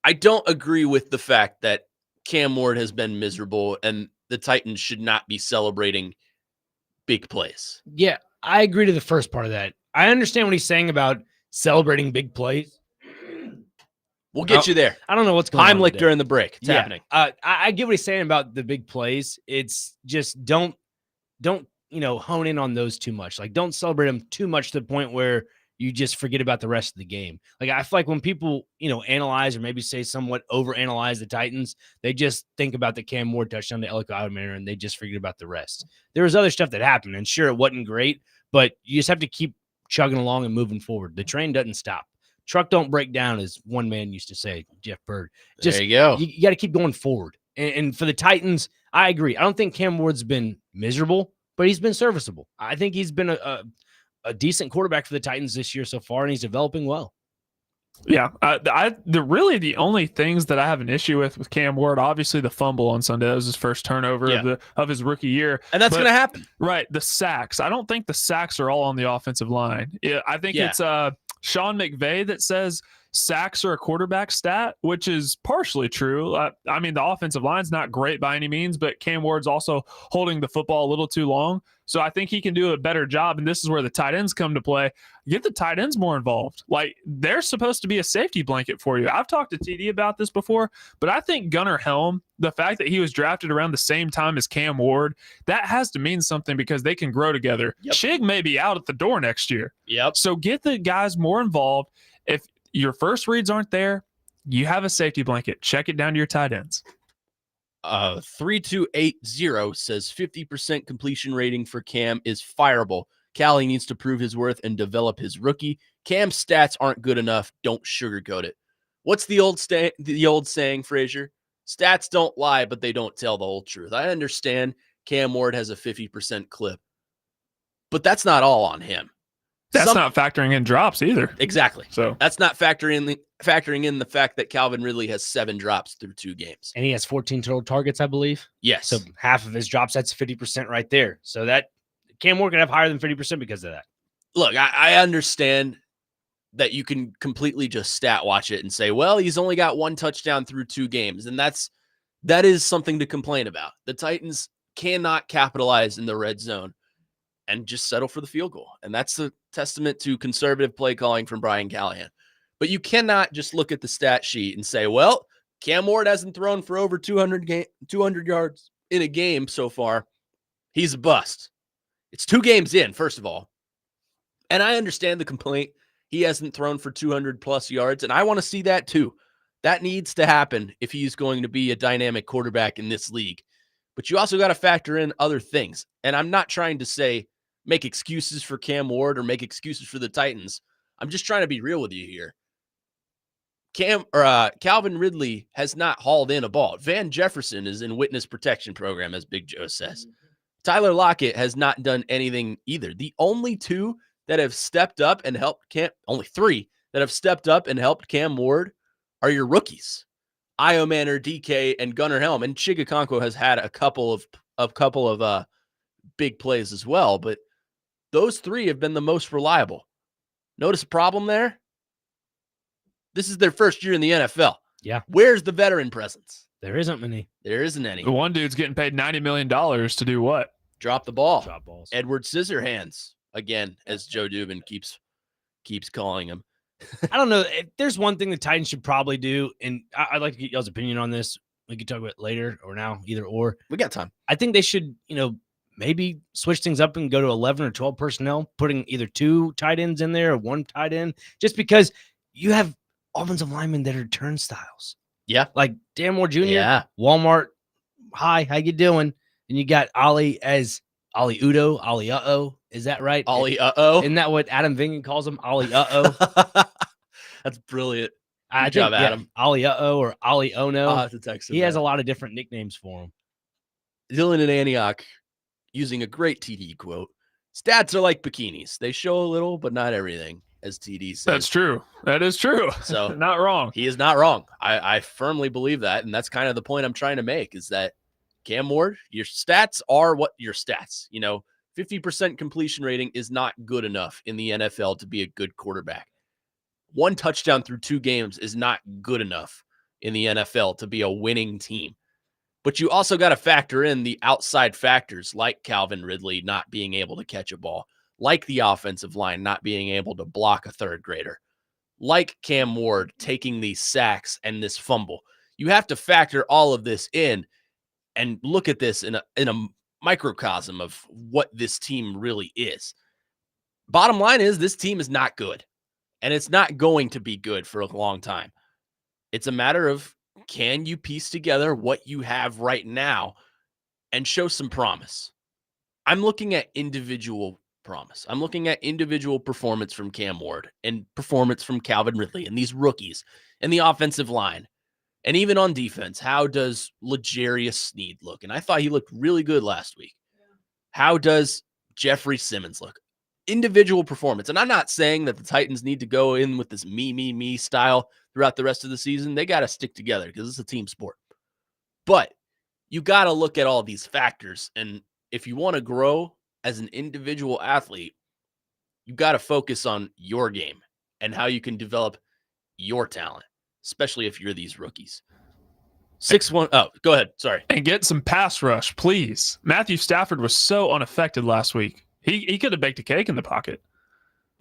I don't agree with the fact that Cam Ward has been miserable and the Titans should not be celebrating big plays. Yeah, I agree to the first part of that. I understand what he's saying about celebrating big plays. We'll get you there. I don't know what's going on Heimlich today. during the break. It's happening. I get what he's saying about the big plays. It's just don't hone in on those too much. Like, don't celebrate them too much to the point where you just forget about the rest of the game. Like, I feel like when people, analyze or maybe say somewhat overanalyze the Titans, they just think about the Cam Ward touchdown to Elliott Alexander and they just forget about the rest. There was other stuff that happened, and sure, it wasn't great, but you just have to keep chugging along and moving forward. The train doesn't stop. Truck don't break down, as one man used to say, Jeff Bird. Just, there you go. You got to keep going forward. And for the Titans, I agree. I don't think Cam Ward's been miserable, but he's been serviceable. I think he's been a decent quarterback for the Titans this year so far, and he's developing well. Yeah, the only things that I have an issue with Cam Ward, obviously the fumble on Sunday, that was his first turnover of his rookie year, and that's going to happen. Right, the sacks. I don't think the sacks are all on the offensive line. I think it's Sean McVay that says sacks are a quarterback stat, which is partially true. I mean, the offensive line's not great by any means, but Cam Ward's also holding the football a little too long. So I think he can do a better job, and this is where the tight ends come to play. Get the tight ends more involved. Like, they're supposed to be a safety blanket for you. I've talked to TD about this before, but I think Gunnar Helm, the fact that he was drafted around the same time as Cam Ward, that has to mean something because they can grow together. Yep. Chig may be out at the door next year. Yep. So get the guys more involved. If your first reads aren't there, you have a safety blanket. Check it down to your tight ends. 3280 says 50% completion rating for Cam is fireable. Callie needs to prove his worth and develop his rookie. Cam's stats aren't good enough. Don't sugarcoat it. What's the old saying, Frazier? Stats don't lie, but they don't tell the whole truth. I understand Cam Ward has a 50% clip, but that's not all on him. That's not factoring in drops either. Exactly. So that's not factoring in the fact that Calvin Ridley has 7 drops through 2 games. And he has 14 total targets, I believe. Yes. So half of his drops, that's 50% right there. So that Cam Ward can have higher than 50% because of that. Look, I understand that you can completely just stat watch it and say, well, he's only got 1 touchdown through 2 games. And that is something to complain about. The Titans cannot capitalize in the red zone and just settle for the field goal. And that's a testament to conservative play calling from Brian Callahan. But you cannot just look at the stat sheet and say, well, Cam Ward hasn't thrown for over 200 yards in a game so far. He's a bust. It's 2 games in, first of all. And I understand the complaint. He hasn't thrown for 200-plus yards, and I want to see that too. That needs to happen if he's going to be a dynamic quarterback in this league. But you also got to factor in other things. And I'm not trying to say make excuses for Cam Ward or make excuses for the Titans. I'm just trying to be real with you here. Calvin Ridley has not hauled in a ball. Van Jefferson is in witness protection program, as Big Joe says. Tyler Lockett has not done anything either. The only 2 that have stepped up and helped only 3 that have stepped up and helped Cam Ward are your rookies, Io Manor, DK, and Gunnar Helm. And Chigakonko has had a couple of big plays as well, but those 3 have been the most reliable. Notice a problem there? This is their first year in the NFL. Yeah. Where's the veteran presence? There isn't any. There isn't any. The one dude's getting paid $90 million to do what? Drop the ball. Drop balls. Edward Scissorhands, again, as Joe Dubin keeps calling him. I don't know. If there's one thing the Titans should probably do, and I'd like to get y'all's opinion on this. We could talk about it later or now, either or. We got time. I think they should, maybe switch things up and go to 11 or 12 personnel, putting either 2 tight ends in there or 1 tight end, just because you have offensive linemen that are turnstiles. Yeah. Like Dan Moore Jr., Yeah. Walmart. Hi, how you doing? And you got Ollie as Ollie Udo, Ollie uh-oh. Is that right? Ollie uh-oh. Isn't that what Adam Vingan calls him? Ollie uh-oh. That's brilliant. I Good job, think, Adam. Ollie uh-oh or Ollie oh no. I'll have to text him He has that. a lot of different nicknames for him. Dylan and Antioch using a great TD quote. Stats are like bikinis. They show a little, but not everything, as TD says. That's true. That is true. So not wrong. He is not wrong. I firmly believe that. And that's kind of the point I'm trying to make is that Cam Ward, your stats are what your stats, 50% completion rating is not good enough in the NFL to be a good quarterback. 1 touchdown through 2 games is not good enough in the NFL to be a winning team. But you also got to factor in the outside factors like Calvin Ridley not being able to catch a ball, like the offensive line not being able to block a third grader, like Cam Ward taking these sacks and this fumble. You have to factor all of this in and look at this in a microcosm of what this team really is. Bottom line is this team is not good, and it's not going to be good for a long time. It's a matter of, can you piece together what you have right now and show some promise? I'm looking at individual promise. I'm looking at individual performance from Cam Ward and performance from Calvin Ridley and these rookies and the offensive line. And even on defense, how does L'Jarius Sneed look? And I thought he looked really good last week. How does Jeffrey Simmons look? Individual performance. And I'm not saying that the Titans need to go in with this me style throughout the rest of the season. They got to stick together because it's a team sport. But you got to look at all these factors. And if you want to grow as an individual athlete, you got to focus on your game and how you can develop your talent, especially if you're these rookies. 6-1. Oh, go ahead. Sorry. And get some pass rush, please. Matthew Stafford was so unaffected last week. He could have baked a cake in the pocket.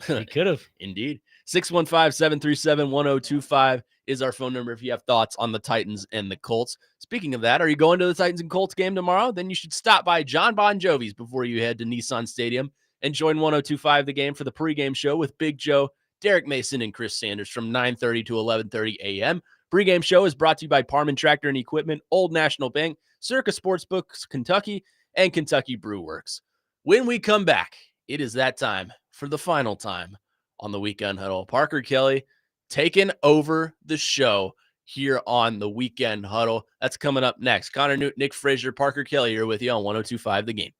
He could have. Indeed. 615-737-1025 is our phone number if you have thoughts on the Titans and the Colts. Speaking of that, are you going to the Titans and Colts game tomorrow? Then you should stop by John Bon Jovi's before you head to Nissan Stadium and join 1025 The Game for the pregame show with Big Joe, Derek Mason, and Chris Sanders from 9:30 to 11:30 a.m. Pregame show is brought to you by Parman Tractor and Equipment, Old National Bank, Circa Sportsbooks, Kentucky, and Kentucky Brew Works. When we come back, it is that time for the final time on the Weekend Huddle. Parker Kelly taking over the show here on the Weekend Huddle. That's coming up next. Connor Newton, Nick Frazier, Parker Kelly here with you on 1025 The Game.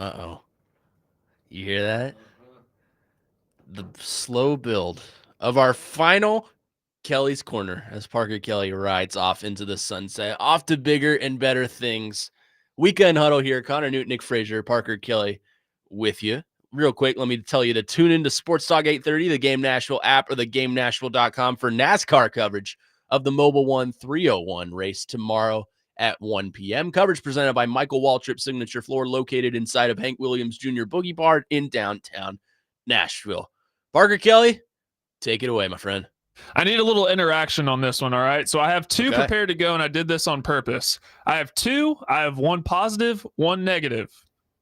Uh-oh. You hear that? The slow build of our final Kelly's Corner as Parker Kelly rides off into the sunset, off to bigger and better things. Weekend Huddle here. Connor Newton, Nick Frazier, Parker Kelly with you. Real quick, let me tell you to tune into Sports Talk 830, the Game Nashville app, or theGameNashville.com for NASCAR coverage of the Mobile One 301 race tomorrow at 1 p.m. Coverage presented by Michael Waltrip Signature Floor, located inside of Hank Williams Jr. Boogie Bar in downtown Nashville. Parker Kelly, take it away, my friend. I need a little interaction on this one, all right? So I have two prepared to go, and I did this on purpose. I have one positive, one negative.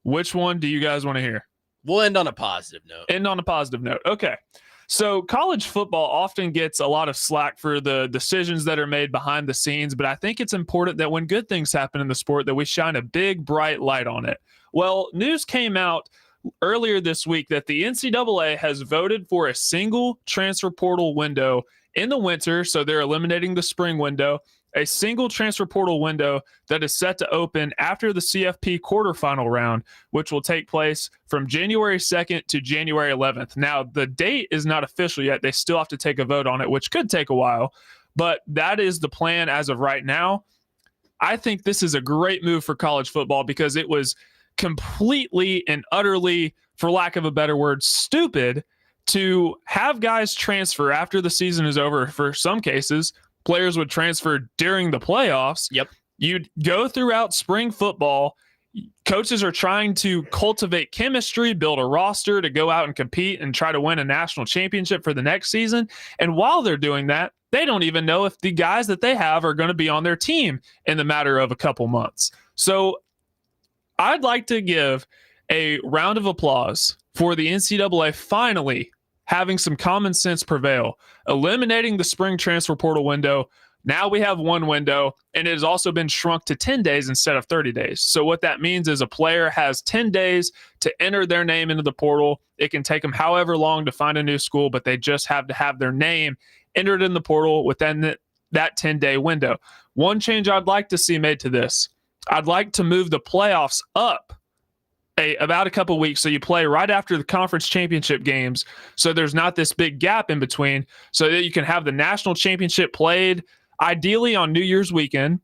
Which one do you guys want to hear? We'll end on a positive note. End on a positive note. Okay. So college football often gets a lot of slack for the decisions that are made behind the scenes, but I think it's important that when good things happen in the sport that we shine a big, bright light on it. Well, news came out earlier this week that the NCAA has voted for a single transfer portal window in the winter, so they're eliminating the spring window, a single transfer portal window that is set to open after the CFP quarterfinal round, which will take place from January 2nd to January 11th. Now, the date is not official yet. They still have to take a vote on it, which could take a while, but that is the plan as of right now. I think this is a great move for college football because it was completely and utterly, for lack of a better word, stupid to have guys transfer after the season is over. For some cases, players would transfer during the playoffs. Yep. You'd go throughout spring football. Coaches are trying to cultivate chemistry, build a roster to go out and compete and try to win a national championship for the next season. And while they're doing that, they don't even know if the guys that they have are going to be on their team in the matter of a couple months. So I'd like to give a round of applause for the NCAA finally having some common sense prevail, eliminating the spring transfer portal window. Now we have one window, and it has also been shrunk to 10 days instead of 30 days. So what that means is a player has 10 days to enter their name into the portal. It can take them however long to find a new school, but they just have to have their name entered in the portal within that 10-day window. One change I'd like to see made to this, I'd like to move the playoffs up about a couple weeks, so you play right after the conference championship games, so there's not this big gap in between, so that you can have the national championship played ideally on New Year's weekend,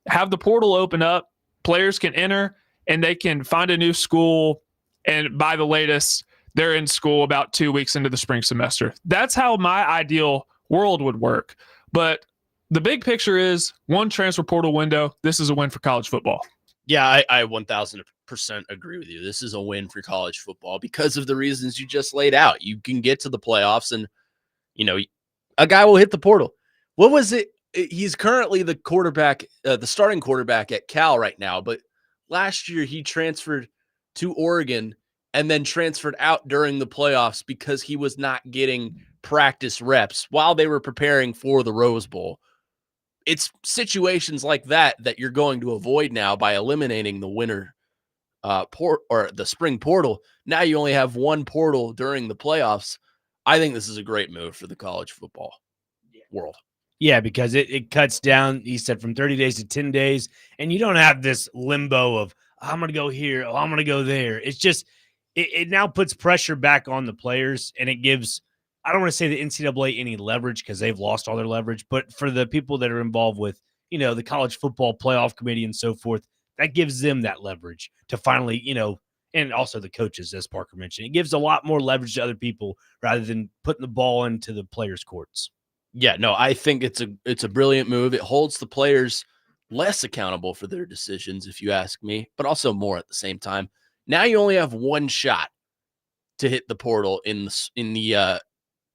have the portal open up, players can enter, and they can find a new school, and by the latest, they're in school about 2 weeks into the spring semester. That's how my ideal world would work. But the big picture is one transfer portal window. This is a win for college football. Yeah, I 1,000% agree with you. This is a win for college football because of the reasons you just laid out. You can get to the playoffs and, a guy will hit the portal. What was it? He's currently the quarterback, the starting quarterback at Cal right now. But last year he transferred to Oregon and then transferred out during the playoffs because he was not getting practice reps while they were preparing for the Rose Bowl. It's situations like that you're going to avoid now by eliminating the winter or the spring portal. Now you only have one portal during the playoffs. I think this is a great move for the college football world. Yeah, because it cuts down, he said, from 30 days to 10 days, and you don't have this limbo of, I'm going to go here, I'm going to go there. It's just, it now puts pressure back on the players, and it gives, I don't want to say the NCAA any leverage because they've lost all their leverage, but for the people that are involved with, the college football playoff committee and so forth, that gives them that leverage to finally, and also the coaches, as Parker mentioned. It gives a lot more leverage to other people rather than putting the ball into the players' courts. Yeah, no, I think it's a brilliant move. It holds the players less accountable for their decisions, if you ask me, but also more at the same time. Now you only have one shot to hit the portal in the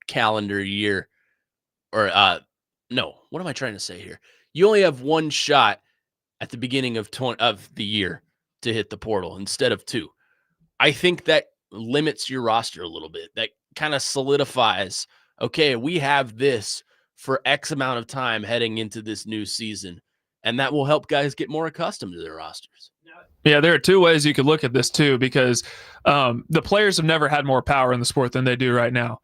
calendar year, or no, what am I trying to say here? You only have one shot at the beginning of the year to hit the portal instead of two. I think that limits your roster a little bit. That kind of solidifies, okay, we have this for X amount of time heading into this new season, and that will help guys get more accustomed to their rosters. Yeah, there are two ways you could look at this too, because the players have never had more power in the sport than they do right now.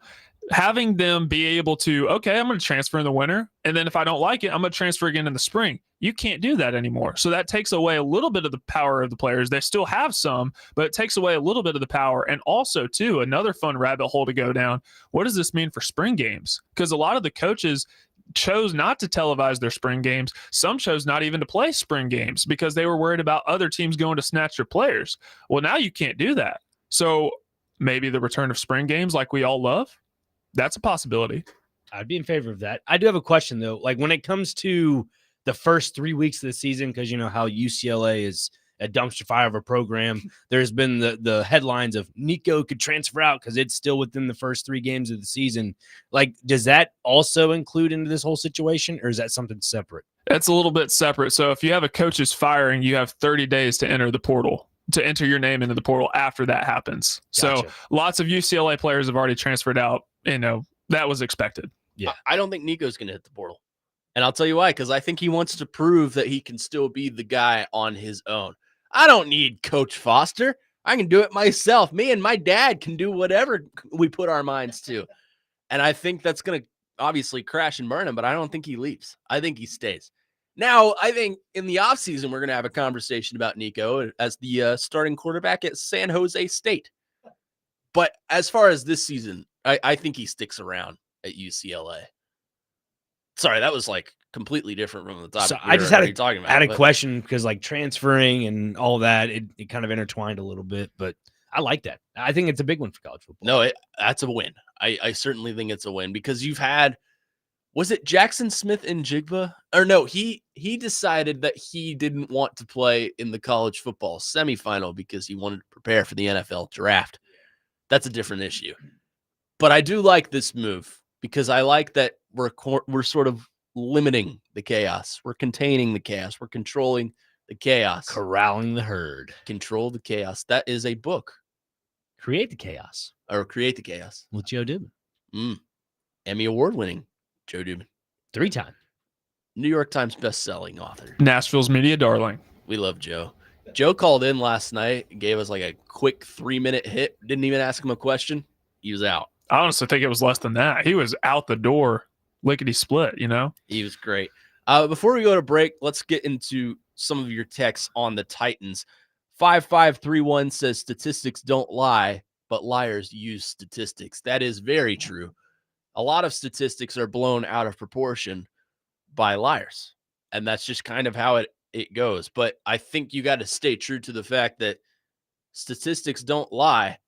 having them be able to, okay, I'm going to transfer in the winter, and then if I don't like it, I'm going to transfer again in the spring. You can't do that anymore. So that takes away a little bit of the power of the players. They still have some, but it takes away a little bit of the power. And also, too, another fun rabbit hole to go down. What does this mean for spring games? Because a lot of the coaches chose not to televise their spring games. Some chose not even to play spring games because they were worried about other teams going to snatch their players. Well, now you can't do that. So maybe the return of spring games like we all love, that's a possibility. I'd be in favor of that. I do have a question, though. Like, when it comes to the first 3 weeks of the season, because you know how UCLA is a dumpster fire of a program, there's been the headlines of Nico could transfer out because it's still within the first 3 games of the season. Like, does that also include into this whole situation, or is that something separate? It's a little bit separate. So if you have a coach's firing, you have 30 days to enter the portal, to enter your name into the portal after that happens. Gotcha. So lots of UCLA players have already transferred out. You know, that was expected. Yeah. I don't think Nico's going to hit the portal. And I'll tell you why, because I think he wants to prove that he can still be the guy on his own. I don't need Coach Foster. I can do it myself. Me and my dad can do whatever we put our minds to. And I think that's going to obviously crash and burn him, but I don't think he leaves. I think he stays. Now, I think in the offseason, we're going to have a conversation about Nico as the starting quarterback at San Jose State. But as far as this season, I think he sticks around at UCLA. Sorry, that was like completely different from the topic. So I just had a but question because like transferring and all that, it kind of intertwined a little bit, but I like that. I think it's a big one for college football. No, that's a win. I certainly think it's a win because you've had, was it Jackson Smith and Jigba? Or no, he decided that he didn't want to play in the college football semifinal because he wanted to prepare for the NFL draft. That's a different issue. But I do like this move because I like that we're sort of limiting the chaos. We're containing the chaos. We're controlling the chaos. Corralling the herd. Control the chaos. That is a book. Create the chaos. Or Create the Chaos. With Joe Dubin. Emmy Award-winning Joe Dubin. 3-time. New York Times best-selling author. Nashville's media darling. We love Joe. Joe called in last night and gave us like a quick 3-minute hit. Didn't even ask him a question. He was out. I honestly think it was less than that. He was out the door, lickety split, you know? He was great. Before we go to break, let's get into some of your texts on the Titans. 5531 says statistics don't lie, but liars use statistics. That is very true. A lot of statistics are blown out of proportion by liars. And that's just kind of how it goes. But I think you got to stay true to the fact that statistics don't lie.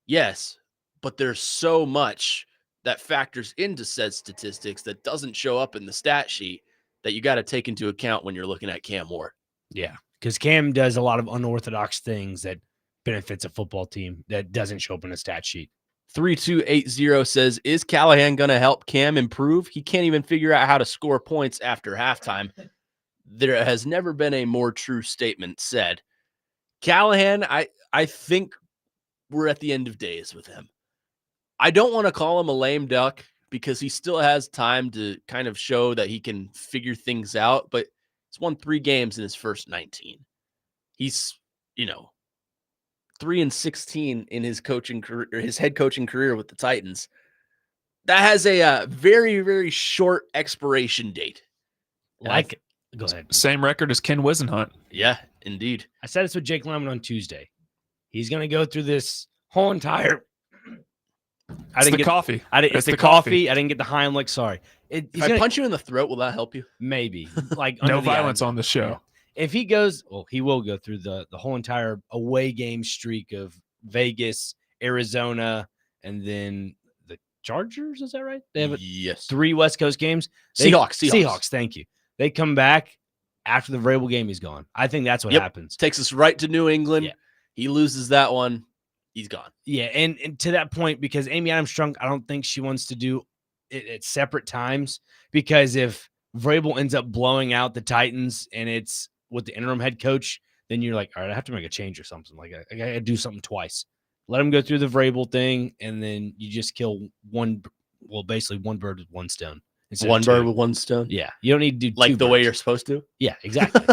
Yes, but there's so much that factors into said statistics that doesn't show up in the stat sheet that you got to take into account when you're looking at Cam Ward. Yeah, because Cam does a lot of unorthodox things that benefits a football team that doesn't show up in a stat sheet. 3280 says, is Callahan going to help Cam improve? He can't even figure out how to score points after halftime. There has never been a more true statement said. Callahan, I think we're at the end of days with him. I don't want to call him a lame duck because he still has time to kind of show that he can figure things out, but he's won 3 games in his first 19. He's, 3-16 in his coaching career, his head coaching career with the Titans. That has a very, very short expiration date. Like it. Go ahead. Same record as Ken Wisenhunt. Yeah, indeed. I said this with Jake Lemon on Tuesday. He's going to go through this whole entire. It's the coffee. It's the coffee. I didn't get the Heimlich. Sorry. If I punch you in the throat, will that help you? Maybe. Like no violence on the show. Yeah. If he goes, he will go through the whole entire away game streak of Vegas, Arizona, and then the Chargers. Is that right? They have 3 West Coast games. Seahawks. Thank you. They come back after the Vrabel game. He's gone. I think that's what happens. Takes us right to New England. Yeah. He loses that one. He's gone. Yeah, and to that point, because Amy Adams-Strunk, I don't think she wants to do it at separate times, because if Vrabel ends up blowing out the Titans and it's with the interim head coach, then you're like, all right, I have to make a change or something. Like I got to do something twice. Let him go through the Vrabel thing, and then you just kill basically one bird with one stone. One bird with one stone? Yeah, you don't need to do like two the birds. way you're supposed to? Yeah, exactly.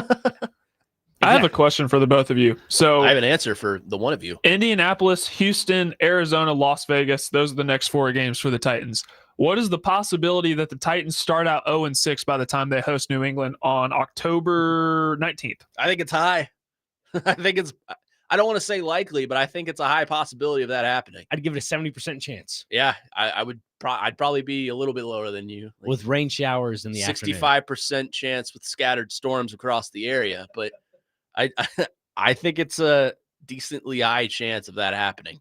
I have a question for the both of you. So I have an answer for the one of you. Indianapolis, Houston, Arizona, Las Vegas. Those are the next 4 games for the Titans. What is the possibility that the Titans start out 0-6 by the time they host New England on October 19th? I think it's high. I don't want to say likely, but I think it's a high possibility of that happening. I'd give it a 70% chance Yeah, I'd probably be a little bit lower than you. with rain showers in the afternoon. 65% chance with scattered storms across the area, but I I think it's a decently high chance of that happening.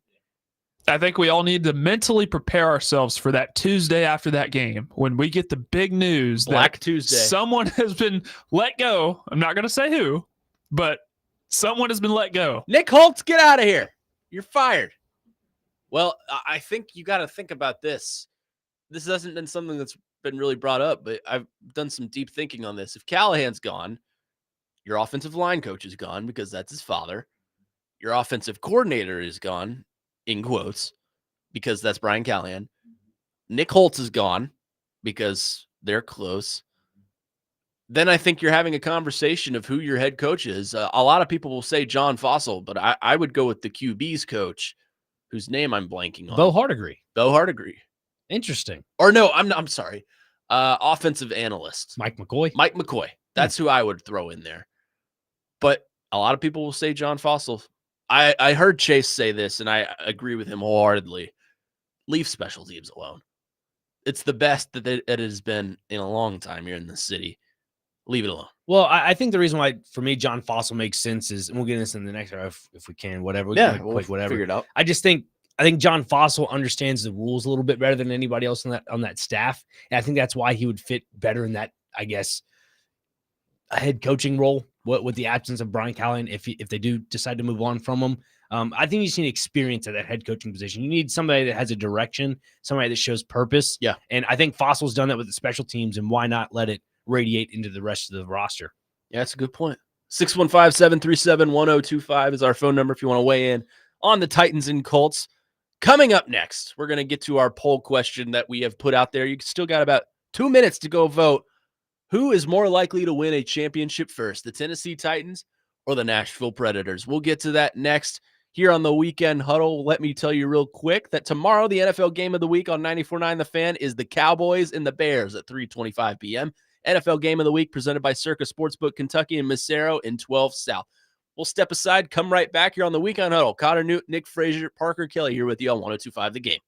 I think we all need to mentally prepare ourselves for that Tuesday after that game when we get the big news Black that Tuesday. someone has been let go. I'm not going to say who, but someone has been let go. Nick Holtz, get out of here. You're fired. Well, I think you got to think about this. This hasn't been something that's been really brought up, but I've done some deep thinking on this. If Callahan's gone, your offensive line coach is gone because that's his father. Your offensive coordinator is gone, in quotes, because that's Brian Callahan. Nick Holtz is gone because they're close. Then I think you're having a conversation of who your head coach is. A lot of people will say John Fossil, but I would go with the QB's coach, whose name I'm blanking on. Bo Hardigree. Bo Hardigree. Interesting. Or no, I'm sorry. Offensive analyst. Mike McCoy. Mike McCoy. That's who I would throw in there. But a lot of people will say John Fossil. I heard Chase say this, and I agree with him wholeheartedly. Leave special teams alone. It's the best that it has been in a long time here in this city. Leave it alone. Well, I think the reason why, for me, John Fossil makes sense is, and we'll get into this in the next round if we can, whatever. We'll whatever. figure it out. I think John Fossil understands the rules a little bit better than anybody else on that staff. And I think that's why he would fit better in that, I guess, a head coaching role with the absence of Brian Callahan if they do decide to move on from him. I think you just need experience at that head coaching position. You need somebody that has a direction, somebody that shows purpose. Yeah. And I think Fossil's done that with the special teams, and why not let it radiate into the rest of the roster? Yeah, that's a good point. 615-737-1025 is our phone number if you want to weigh in on the Titans and Colts. Coming up next, we're going to get to our poll question that we have put out there. You still got about 2 minutes to go vote. Who is more likely to win a championship first, the Tennessee Titans or the Nashville Predators? We'll get to that next here on the Weekend Huddle. Let me tell you real quick that tomorrow, the NFL game of the week on 94.9 The Fan is the Cowboys and the Bears at 3:25 p.m. NFL game of the week presented by Circa Sportsbook Kentucky and Massaro in 12 South. We'll step aside, come right back here on the Weekend Huddle. Connor Newt, Nick Frazier, Parker Kelly here with you on 102.5 The Game.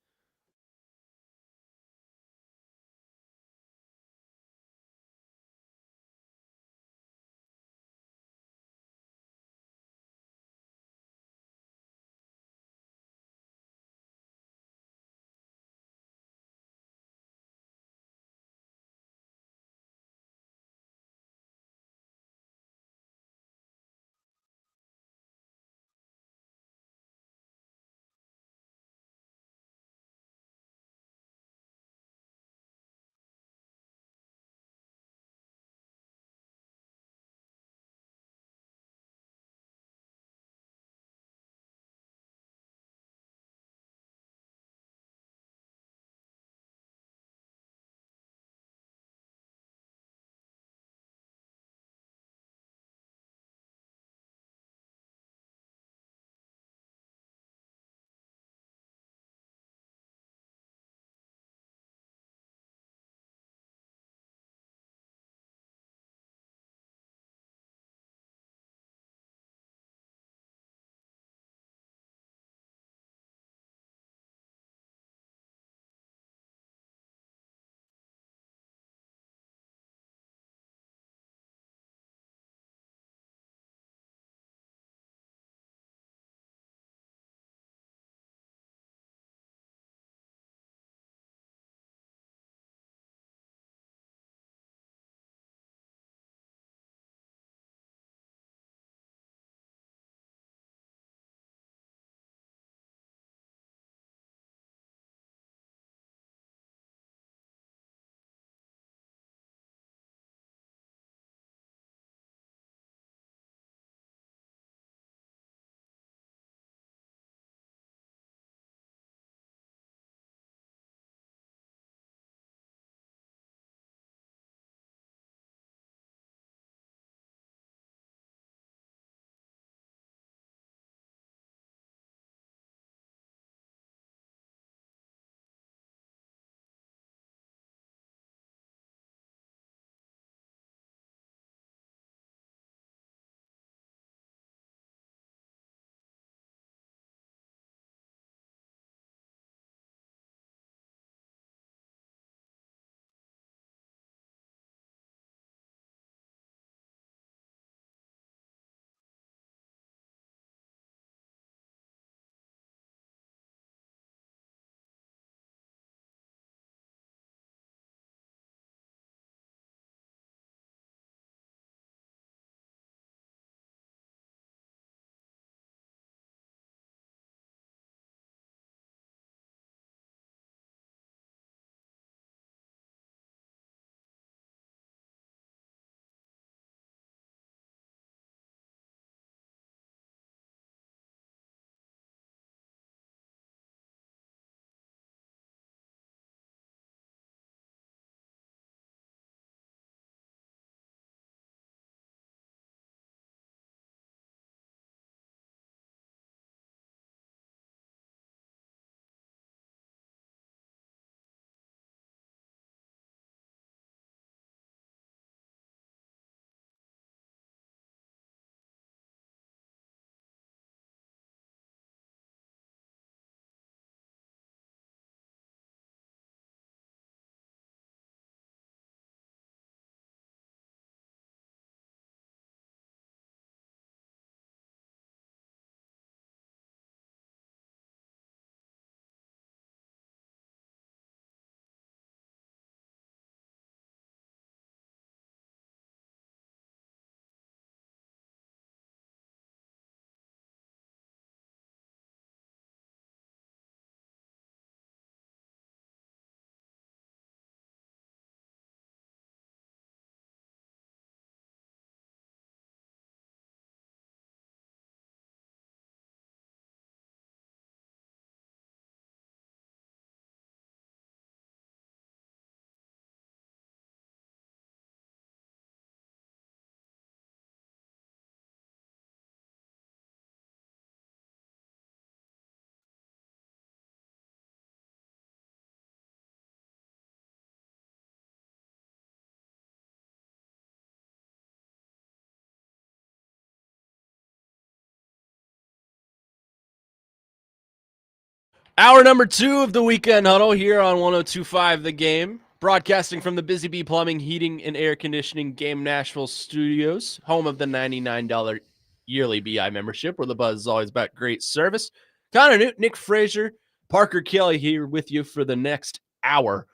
Hour number 2 of the Weekend Huddle here on 102.5 The Game. Broadcasting from the Busy Bee Plumbing, Heating, and Air Conditioning Game Nashville Studios, home of the $99 yearly BI membership, where the buzz is always about great service. Connor Newt, Nick Frazier, Parker Kelly here with you for the next hour.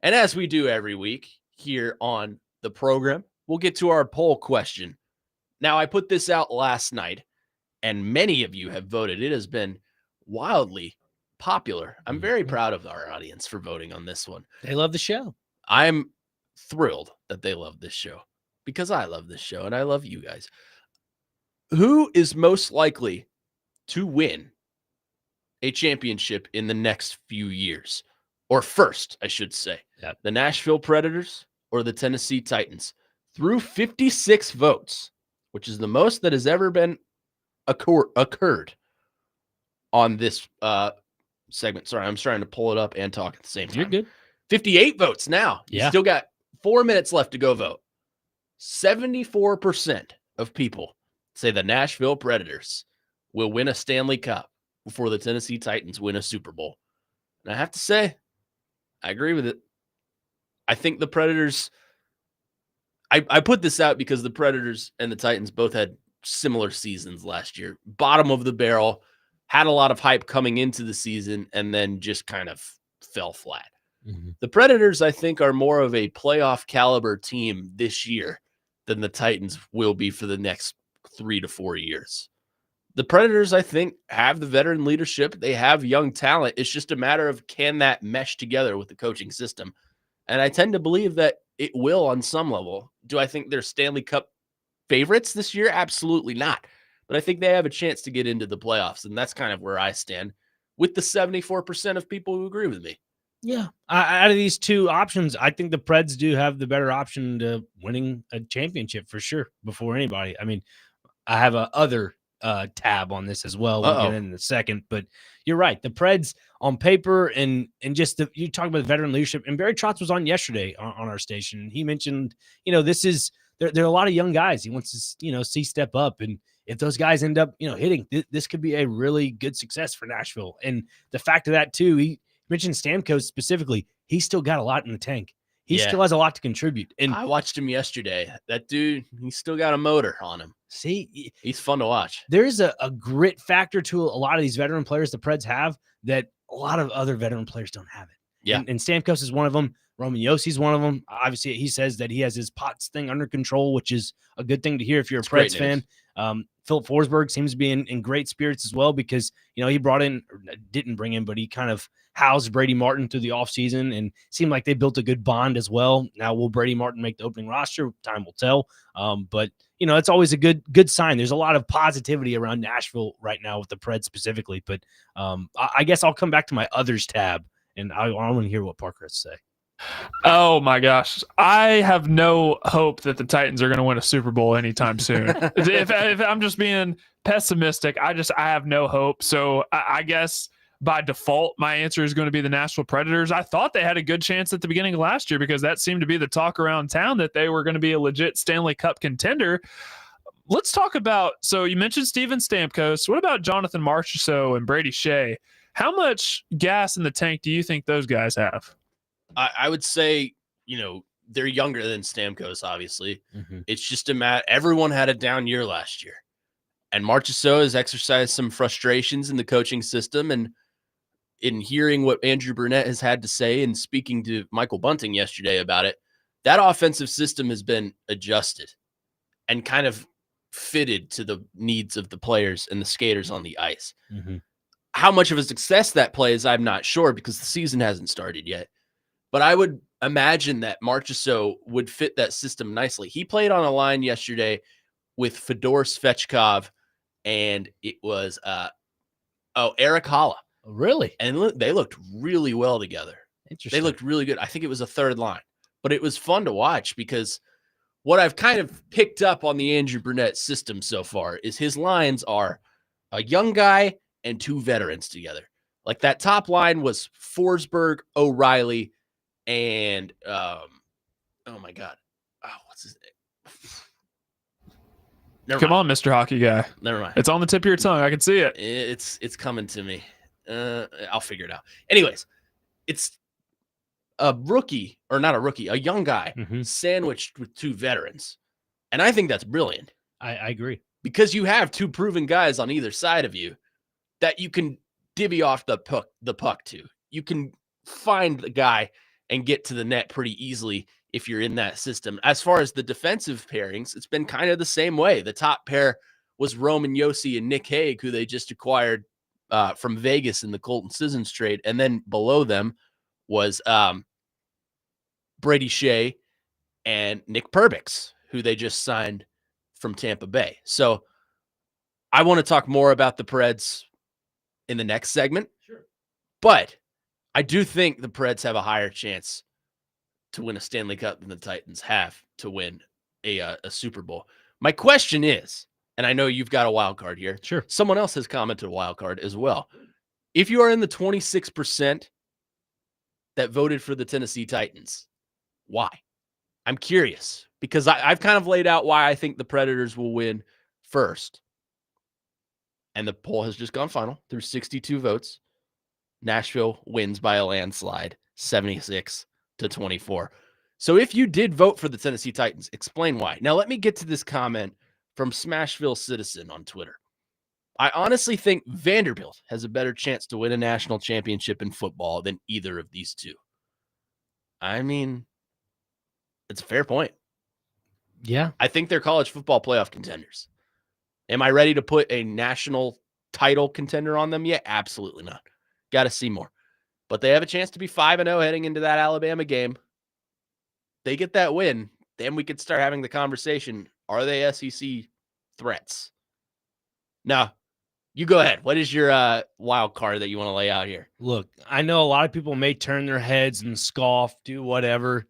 And as we do every week here on the program, we'll get to our poll question. Now, I put this out last night, and many of you have voted. It has been wildly popular. I'm very proud of our audience for voting on this one. They love the show. I'm thrilled that they love this show because I love this show and I love you guys. Who is most likely to win a championship in the next few years? Or first, I should say. Yep. The Nashville Predators or the Tennessee Titans? Through 56 votes, which is the most that has ever been occurred on this segment. Sorry, I'm trying to pull it up and talk at the same time. You're good. 58 votes now. Yeah. You still got 4 minutes left to go vote. 74% of people say the Nashville Predators will win a Stanley Cup before the Tennessee Titans win a Super Bowl. And I have to say, I agree with it. I think the Predators, I put this out because the Predators and the Titans both had similar seasons last year. Bottom of the barrel, had a lot of hype coming into the season, and then just kind of fell flat. Mm-hmm. The Predators, I think, are more of a playoff caliber team this year than the Titans will be for the next 3 to 4 years. The Predators, I think, have the veteran leadership. They have young talent. It's just a matter of can that mesh together with the coaching system. And I tend to believe that it will on some level. Do I think they're Stanley Cup favorites this year? Absolutely not. But I think they have a chance to get into the playoffs, and that's kind of where I stand with the 74% of people who agree with me. Yeah. Out of these two options, I think the Preds do have the better option to winning a championship for sure before anybody. I mean, I have a other tab on this as well. We'll get in a second, but you're right. The Preds on paper and just you talk about the veteran leadership, and Barry Trotz was on yesterday on our station. And he mentioned, this is there are a lot of young guys he wants to see step up, and if those guys end up hitting, this could be a really good success for Nashville. And the fact of that too, he mentioned Stamkos specifically. He's still got a lot in the tank. He still has a lot to contribute. And I watched him yesterday. That dude, he's still got a motor on him. See, he's fun to watch. There's a grit factor to a lot of these veteran players the Preds have that a lot of other veteran players don't have it. Yeah. And Stamkos is one of them. Roman Yossi's one of them. Obviously, he says that he has his POTS thing under control, which is a good thing to hear if you're a Preds fan. Philip Forsberg seems to be in great spirits as well because, he brought in, or didn't bring in, but he kind of housed Brady Martin through the offseason and seemed like they built a good bond as well. Now, will Brady Martin make the opening roster? Time will tell. But, it's always a good sign. There's a lot of positivity around Nashville right now with the Preds specifically. But I guess I'll come back to my others tab, and I want to hear what Parker has to say. Oh my gosh. I have no hope that the Titans are going to win a Super Bowl anytime soon. if I'm just being pessimistic, I have no hope. So I guess by default, my answer is going to be the Nashville Predators. I thought they had a good chance at the beginning of last year because that seemed to be the talk around town that they were going to be a legit Stanley Cup contender. Let's talk about, so you mentioned Steven Stamkos. What about Jonathan Marchessault and Brady Shea? How much gas in the tank do you think those guys have? I would say, they're younger than Stamkos, obviously. Mm-hmm. It's just a matter. Everyone had a down year last year. And Marchessault has exercised some frustrations in the coaching system. And in hearing what Andrew Burnett has had to say and speaking to Michael Bunting yesterday about it, that offensive system has been adjusted and kind of fitted to the needs of the players and the skaters on the ice. Mm-hmm. How much of a success that plays, I'm not sure because the season hasn't started yet. But I would imagine that Marchessault would fit that system nicely. He played on a line yesterday with Fedor Svechkov, and it was Eric Holla. Really? And they looked really well together. Interesting. They looked really good. I think it was a third line. But it was fun to watch because what I've kind of picked up on the Andrew Burnett system so far is his lines are a young guy and two veterans together. Like that top line was Forsberg, O'Reilly, and oh my God. Oh, what's his name? Come on, Mr. Hockey Guy. Never mind. It's on the tip of your tongue. I can see it. It's coming to me. I'll figure it out. Anyways, it's a rookie, or not a rookie, a young guy sandwiched with two veterans. And I think that's brilliant. I agree. Because you have two proven guys on either side of you that you can divvy off the puck to. You can find the guy and get to the net pretty easily if you're in that system. As far as the defensive pairings, it's been kind of the same way. The top pair was Roman Yossi and Nick Hague, who they just acquired from Vegas in the Colton Sissons trade. And then below them was Brady Shea and Nick Perbix, who they just signed from Tampa Bay. So I want to talk more about the Preds in the next segment. Sure. But I do think the Preds have a higher chance to win a Stanley Cup than the Titans have to win a Super Bowl. My question is, and I know you've got a wild card here. Sure. Someone else has commented a wild card as well. If you are in the 26% that voted for the Tennessee Titans, why? I'm curious because I've kind of laid out why I think the Predators will win first. And the poll has just gone final through 62 votes. Nashville wins by a landslide, 76-24. So if you did vote for the Tennessee Titans, explain why. Now, let me get to this comment from Smashville Citizen on Twitter. I honestly think Vanderbilt has a better chance to win a national championship in football than either of these two. I mean, it's a fair point. Yeah. I think they're college football playoff contenders. Am I ready to put a national title contender on them yet? Absolutely not. Got to see more. But they have a chance to be 5-0 heading into that Alabama game. They get that win, then we could start having the conversation. Are they SEC threats? Now, you go ahead. What is your wild card that you want to lay out here? Look, I know a lot of people may turn their heads and scoff, do whatever.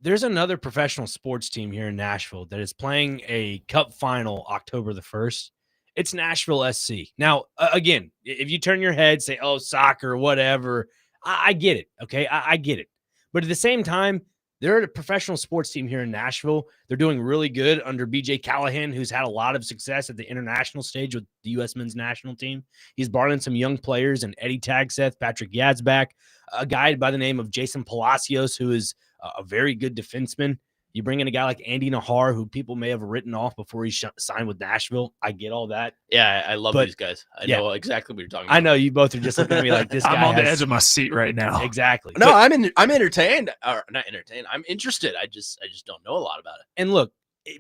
There's another professional sports team here in Nashville that is playing a cup final October the 1st. It's Nashville SC. Now, again, if you turn your head, say, oh, soccer, whatever, I get it, okay? I get it. But at the same time, they're a professional sports team here in Nashville. They're doing really good under BJ Callahan, who's had a lot of success at the international stage with the U.S. men's national team. He's brought in some young players, and Eddie Tagseth, Patrick Yazbak, a guy by the name of Jason Palacios, who is a very good defenseman. You bring in a guy like Andy Nahar, who people may have written off before he signed with Nashville. I get all that. Yeah, I love these guys. I know exactly what you're talking about. I know you both are just looking at me like this guy. I'm on the edge of my seat right now. Exactly. No, I'm entertained. Or not entertained. I'm interested. I just don't know a lot about it. And look,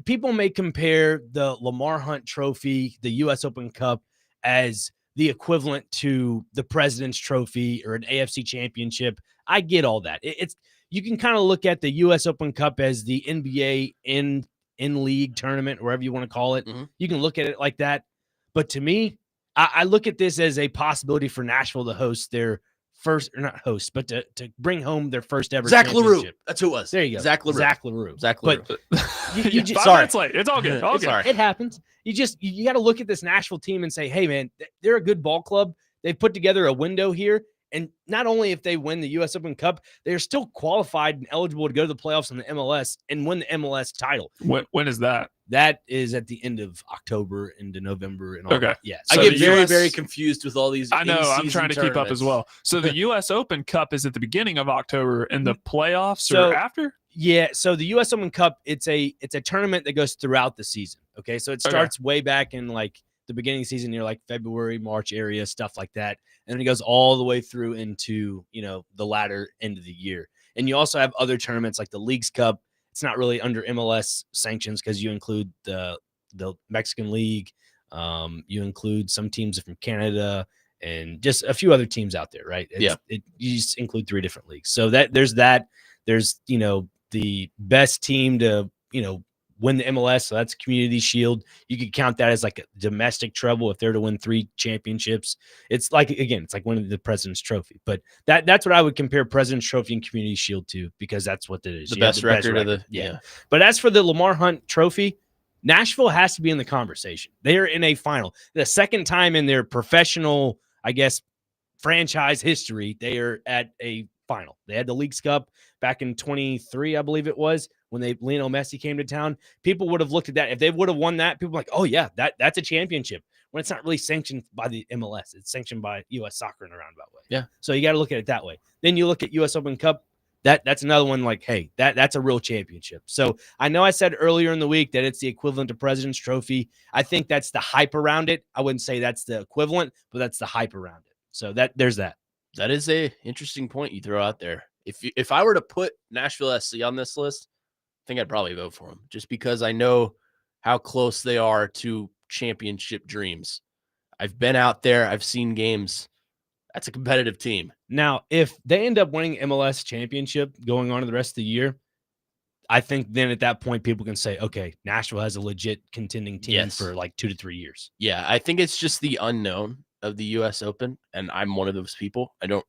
people may compare the Lamar Hunt Trophy, the U.S. Open Cup, as the equivalent to the President's Trophy or an AFC Championship. I get all that. You can kind of look at the U.S. Open Cup as the NBA in-league tournament, wherever you want to call it. Mm-hmm. You can look at it like that. But to me, I look at this as a possibility for Nashville to host their first, or not host, but to bring home their first ever Zach LaRue. championship. That's who it was. There you go. Zach LaRue. Zach LaRue. But you just, 5 minutes late. It's all good. All good. Sorry. it happens. You got to look at this Nashville team and say, hey, man, they're a good ball club. They've put together a window here. And not only if they win the U.S. Open Cup, they're still qualified and eligible to go to the playoffs in the MLS and win the MLS title. When is that? That is at the end of October into November. And all Okay. that. Yeah. So I get the very, US very confused with all these. I know. I'm in-season trying to keep up as tournaments. well. So the U.S. Open Cup is at the beginning of October, and the playoffs So- are after? Yeah, so the U.S. Open Cup, it's a tournament that goes throughout the season. Okay, so it starts way back in like the beginning of the season, near like February, March area, stuff like that, and then it goes all the way through into the latter end of the year. And you also have other tournaments like the Leagues Cup. It's not really under MLS sanctions because you include the Mexican League, you include some teams from Canada, and just a few other teams out there, right? You just include 3 different leagues. So there's the best team to, win the MLS. So that's Community Shield. You could count that as like a domestic treble if they're to win 3 championships. It's like, again, it's like winning the President's Trophy. But that's what I would compare President's Trophy and Community Shield to, because that's what it is. The best record of the But as for the Lamar Hunt Trophy, Nashville has to be in the conversation. They're in a final. The second time in their professional, I guess, franchise history, they are at a final. They had the Leagues Cup back in 23, I believe it was, when Lionel Messi came to town. People would have looked at that. If they would have won that, people were like, oh yeah, that's a championship. when it's not really sanctioned by the MLS. It's sanctioned by U.S. Soccer in a roundabout way. Yeah. So you got to look at it that way. Then you look at U.S. Open Cup. That's another one like, hey, that's a real championship. So I know I said earlier in the week that it's the equivalent to President's Trophy. I think that's the hype around it. I wouldn't say that's the equivalent, but that's the hype around it. So there's that. That is a interesting point you throw out there. If I were to put Nashville SC on this list, I think I'd probably vote for them just because I know how close they are to championship dreams. I've been out there. I've seen games. That's a competitive team. Now, if they end up winning MLS championship going on to the rest of the year, I think then at that point people can say, okay, Nashville has a legit contending team for like 2 to 3 years. Yeah, I think it's just the unknown of the U.S. Open, and I'm one of those people. I don't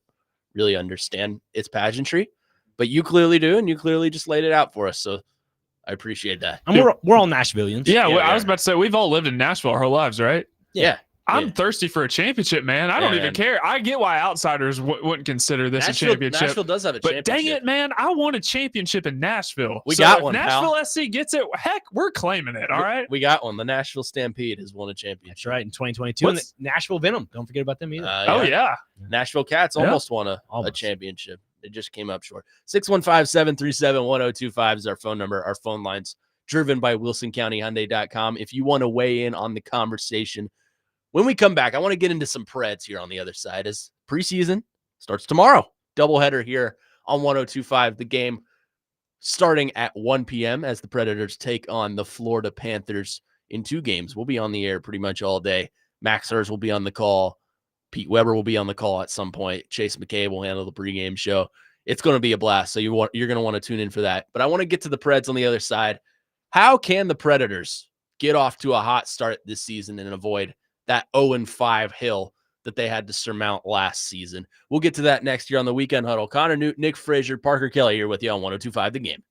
really understand its pageantry, but you clearly do, and you clearly just laid it out for us, so I appreciate that. And we're all Nashvillians. Yeah, Yeah, I was about to say we've all lived in Nashville our whole lives, right? Yeah. I'm thirsty for a championship, man. I don't even man. care. I get why outsiders wouldn't consider this a championship. Nashville does have a but championship. dang it, man, I want a championship in Nashville. We So got if one, Nashville pal. SC gets it, heck, we're claiming it. All right. We got one. The Nashville Stampede has won a championship. That's right, in 2022. And the Nashville Venom. Don't forget about them either. Oh, yeah. Nashville Cats Yeah. almost won a championship. It just came up short. 615-737-1025 is our phone number. Our phone lines driven by WilsonCountyHyundai.com. If you want to weigh in on the conversation, when we come back, I want to get into some Preds here on the other side as preseason starts tomorrow. Doubleheader here on 1025. The game starting at 1 p.m. as the Predators take on the Florida Panthers in 2 games. We'll be on the air pretty much all day. Max Hers will be on the call. Pete Weber will be on the call at some point. Chase McCabe will handle the pregame show. It's going to be a blast, so you're going to want to tune in for that. But I want to get to the Preds on the other side. How can the Predators get off to a hot start this season and avoid that 0-5 hill that they had to surmount last season? We'll get to that next year on the Weekend Huddle. Connor Newt, Nick Frazier, Parker Kelly here with you on 1025 The Game.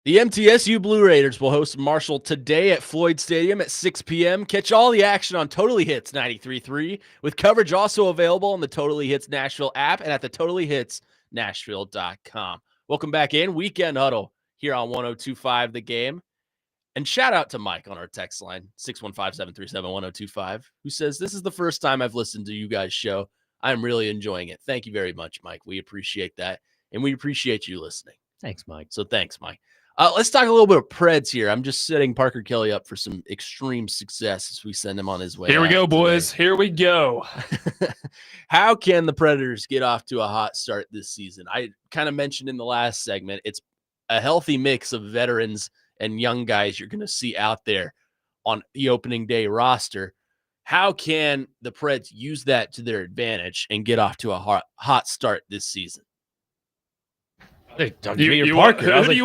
The MTSU Blue Raiders will host Marshall today at Floyd Stadium at 6 p.m. Catch all the action on Totally Hits 93.3, with coverage also available on the Totally Hits Nashville app and at the TotallyHitsNashville.com. Welcome back in Weekend Huddle here on 102.5 The Game. And shout out to Mike on our text line, 615-737-1025, who says, this is the first time I've listened to you guys' show. I'm really enjoying it. Thank you very much, Mike. We appreciate that, and we appreciate you listening. Thanks, Mike. So thanks, Mike. Let's talk a little bit of Preds here. I'm just setting Parker Kelly up for some extreme success as we send him on his way. Here we go, today. boys. Here we go. How can the Predators get off to a hot start this season? I kind of mentioned in the last segment, it's a healthy mix of veterans and young guys you're going to see out there on the opening day roster. How can the Preds use that to their advantage and get off to a hot start this season? Who do you want first? Who do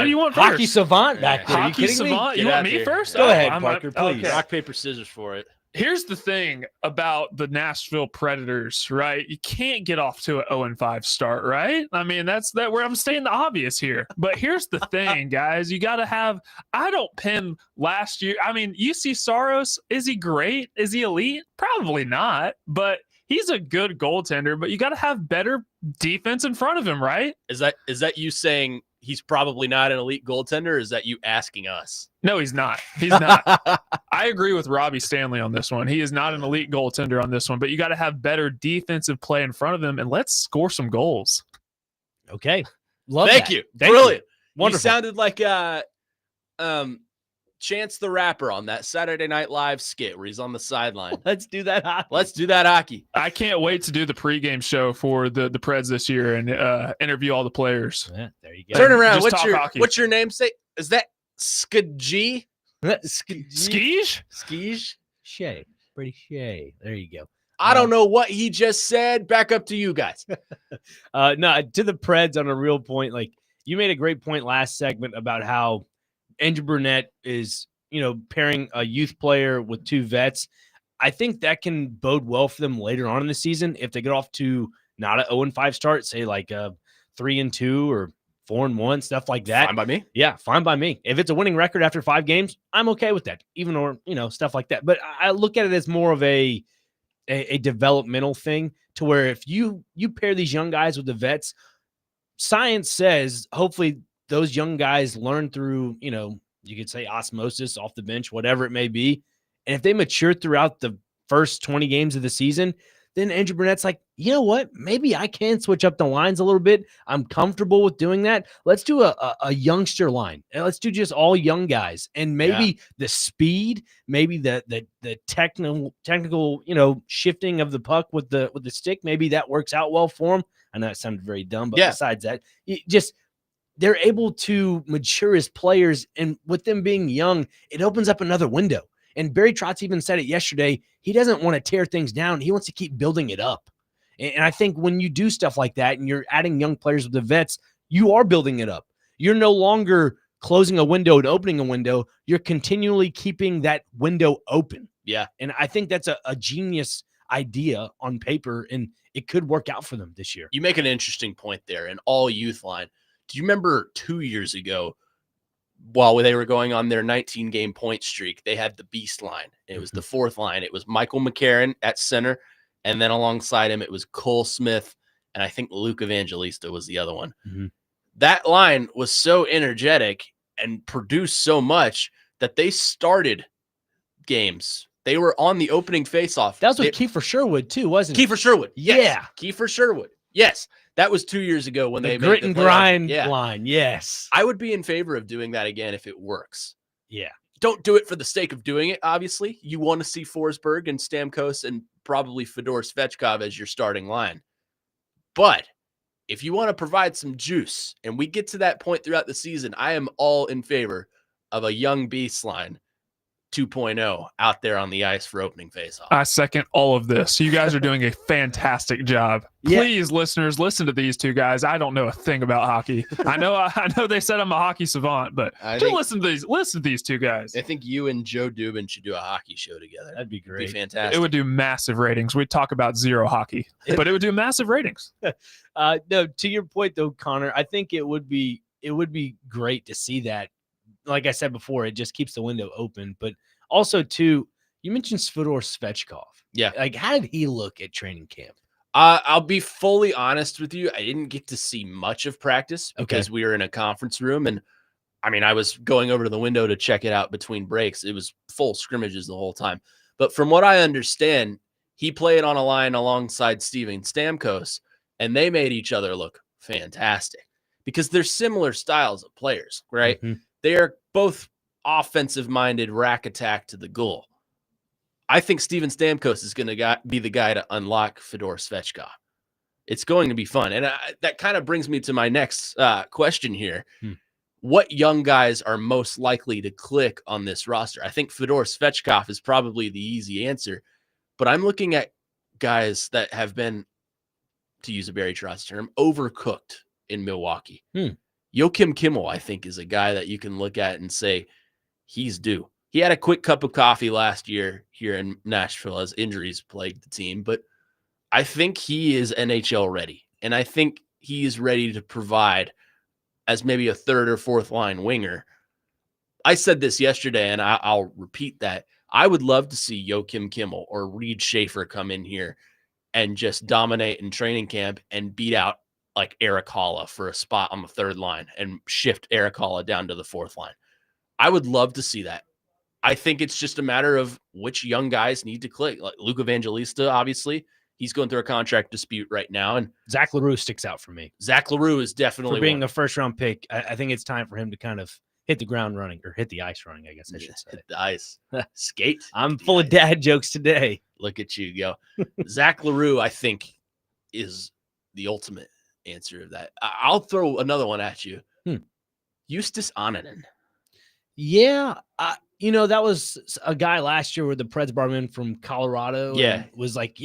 you want first? Hockey savant back there. Hockey savant? You want me first? Go ahead, Parker, please. Rock, paper, scissors for it. Here's the thing about the Nashville Predators, right? You can't get off to an 0-5 start, right? I mean, that's where I'm stating the obvious here. But here's the thing, guys. You got to have – I don't pin last year. I mean, you see Saros. Is he great? Is he elite? Probably not. But he's a good goaltender. But you got to have better defense in front of him, right? Is that you saying he's probably not an elite goaltender, or is that you asking us? No, he's not. He's not. I agree with Robbie Stanley on this one. He is not an elite goaltender on this one, but you got to have better defensive play in front of him, and let's score some goals. Okay. Love Thank that. you. Thank Brilliant. You. Wonderful. You sounded like Chance the Rapper on that Saturday Night Live skit where he's on the sideline. Let's do that hockey. Let's do that hockey. I can't wait to do the pregame show for the Preds this year and interview all the players. Yeah, there you go. Turn around. Just What's your namesake? Is that Skij? Skij? Skij? Shay. Pretty Shay. There you go. I don't know what he just said. Back up to you guys. No, to the Preds on a real point. Like, you made a great point last segment about how Andrew Burnett is, pairing a youth player with two vets. I think that can bode well for them later on in the season if they get off to not an 0-5 start, say like a 3-2 or 4-1, stuff like that. Fine by me. Yeah, fine by me. If it's a winning record after 5 games, I'm okay with that, even or stuff like that. But I look at it as more of a developmental thing, to where if you pair these young guys with the vets, science says hopefully those young guys learn through, you could say osmosis off the bench, whatever it may be. And if they mature throughout the first 20 games of the season, then Andrew Burnett's like, you know what? Maybe I can switch up the lines a little bit. I'm comfortable with doing that. Let's do a youngster line. And let's do just all young guys. And maybe the speed, maybe the technical, shifting of the puck with the stick, maybe that works out well for them. I know it sounded very dumb, but besides that, they're able to mature as players, and with them being young, it opens up another window. And Barry Trotz even said it yesterday. He doesn't want to tear things down. He wants to keep building it up. And I think when you do stuff like that and you're adding young players with the vets, you are building it up. You're no longer closing a window and opening a window. You're continually keeping that window open. Yeah. And I think that's a genius idea on paper, and it could work out for them this year. You make an interesting point there. An all youth line. Do you remember 2 years ago, while they were going on their 19-game point streak, they had the beast line. It was the fourth line. It was Michael McCarron at center, and then alongside him, it was Cole Smith, and I think Luke Evangelista was the other one. Mm-hmm. That line was so energetic and produced so much that they started games. They were on the opening faceoff. That was with Kiefer Sherwood, too, wasn't it? Kiefer Sherwood. Yes. Yeah. Kiefer Sherwood. Yes. That was 2 years ago when they grit made and the grind line. Yes. I would be in favor of doing that again if it works. Yeah. Don't do it for the sake of doing it, obviously. You want to see Forsberg and Stamkos and probably Fedor Svechkov as your starting line. But if you want to provide some juice, and we get to that point throughout the season, I am all in favor of a young beast line 2.0 out there on the ice for opening faceoff. I second all of this. You guys are doing a fantastic job. Please, listeners, listen to these two guys. I don't know a thing about hockey. I know they said I'm a hockey savant, but just listen to these two guys. I think you and Joe Dubin should do a hockey show together. That'd be great. It'd be fantastic. It would do massive ratings. We'd talk about zero hockey, but it would do massive ratings. No, to your point though, Connor, I think it would be it would be great to see that. Like I said before, it just keeps the window open. But also, too, you mentioned Fedor Svechkov. Yeah. Like, how did he look at training camp? I'll be fully honest with you. I didn't get to see much of practice because we were in a conference room. And I mean, I was going over to the window to check it out between breaks. It was full scrimmages the whole time. But from what I understand, he played on a line alongside Steven Stamkos, and they made each other look fantastic because they're similar styles of players, right? Mhm. They are both offensive-minded, rack attack to the goal. I think Steven Stamkos is going to be the guy to unlock Fedor Svechkov. It's going to be fun. And that kind of brings me to my next question here. What young guys are most likely to click on this roster? I think Fedor Svechkov is probably the easy answer, but I'm looking at guys that have been, to use a Barry Trotz term, overcooked in Milwaukee. Joachim Kimmel, I think, is a guy that you can look at and say he's due. He had a quick cup of coffee last year here in Nashville as injuries plagued the team, but I think he is NHL ready, and I think he is ready to provide as maybe a third or fourth line winger. I said this yesterday, and I'll repeat that. I would love to see Joachim Kimmel or Reed Schaefer come in here and just dominate in training camp and beat out like Eric Halla for a spot on the third line and shift Eric Halla down to the fourth line. I would love to see that. I think it's just a matter of which young guys need to click. Like Luke Evangelista, obviously, he's going through a contract dispute right now. And Zach LaRue sticks out for me. Zach LaRue is definitely for being a first-round pick. I think it's time for him to kind of hit the ground running, or hit the ice running, I guess I should say. Hit the ice. Skate. I'm full of dad jokes today. Look at you go. Zach LaRue, I think, is the ultimate answer of that. I'll throw another one at you. Justus Ananen. Yeah, that was a guy last year with the Preds brought him in from Colorado. Yeah, was like,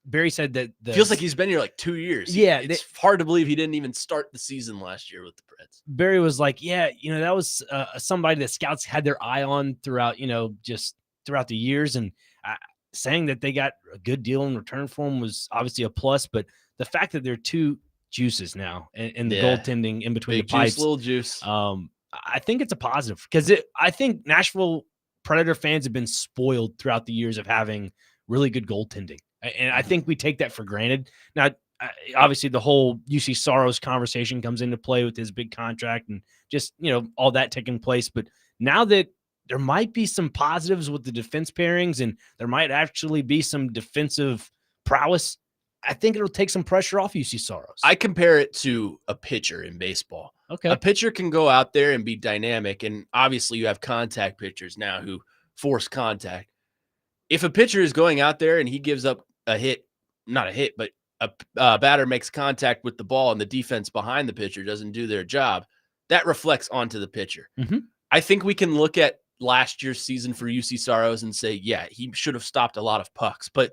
Barry said that feels like he's been here like 2 years. Yeah, it's hard to believe he didn't even start the season last year with the Preds. Barry was like, that was somebody that scouts had their eye on throughout, just throughout the years, and saying that they got a good deal in return for him was obviously a plus. But the fact that there are two juices now and the goaltending in between Big the pipes, juice, little juice. I think it's a positive because I think Nashville Predator fans have been spoiled throughout the years of having really good goaltending. And I think we take that for granted. Now, obviously, the whole UC Saros conversation comes into play with his big contract and just, all that taking place. But now that there might be some positives with the defense pairings and there might actually be some defensive prowess, I think it'll take some pressure off UC Saros. I compare it to a pitcher in baseball. Okay. A pitcher can go out there and be dynamic, and obviously you have contact pitchers now who force contact. If a pitcher is going out there and he gives up a hit, not a hit, but a batter makes contact with the ball and the defense behind the pitcher doesn't do their job, that reflects onto the pitcher. I think we can look at last year's season for UC Saros and say, yeah, he should have stopped a lot of pucks. But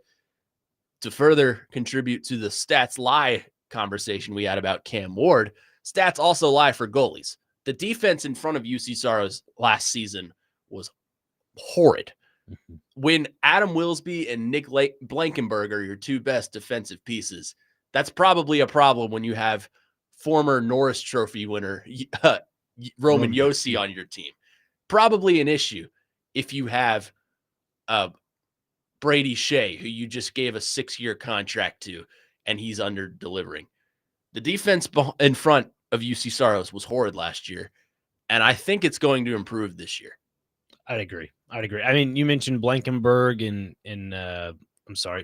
to further contribute to the stats lie conversation we had about Cam Ward, stats also lie for goalies. The defense in front of UC Saros last season was horrid. When Adam Wilsby and Nick Blankenberg are your two best defensive pieces, that's probably a problem when you have former Norris Trophy winner Roman Josi on your team. Probably an issue if you have Brady Shea, who you just gave a 6-year contract to, and he's under delivering. The defense in front of UC Saros was horrid last year, and I think it's going to improve this year. I'd agree. I mean, you mentioned Blankenberg and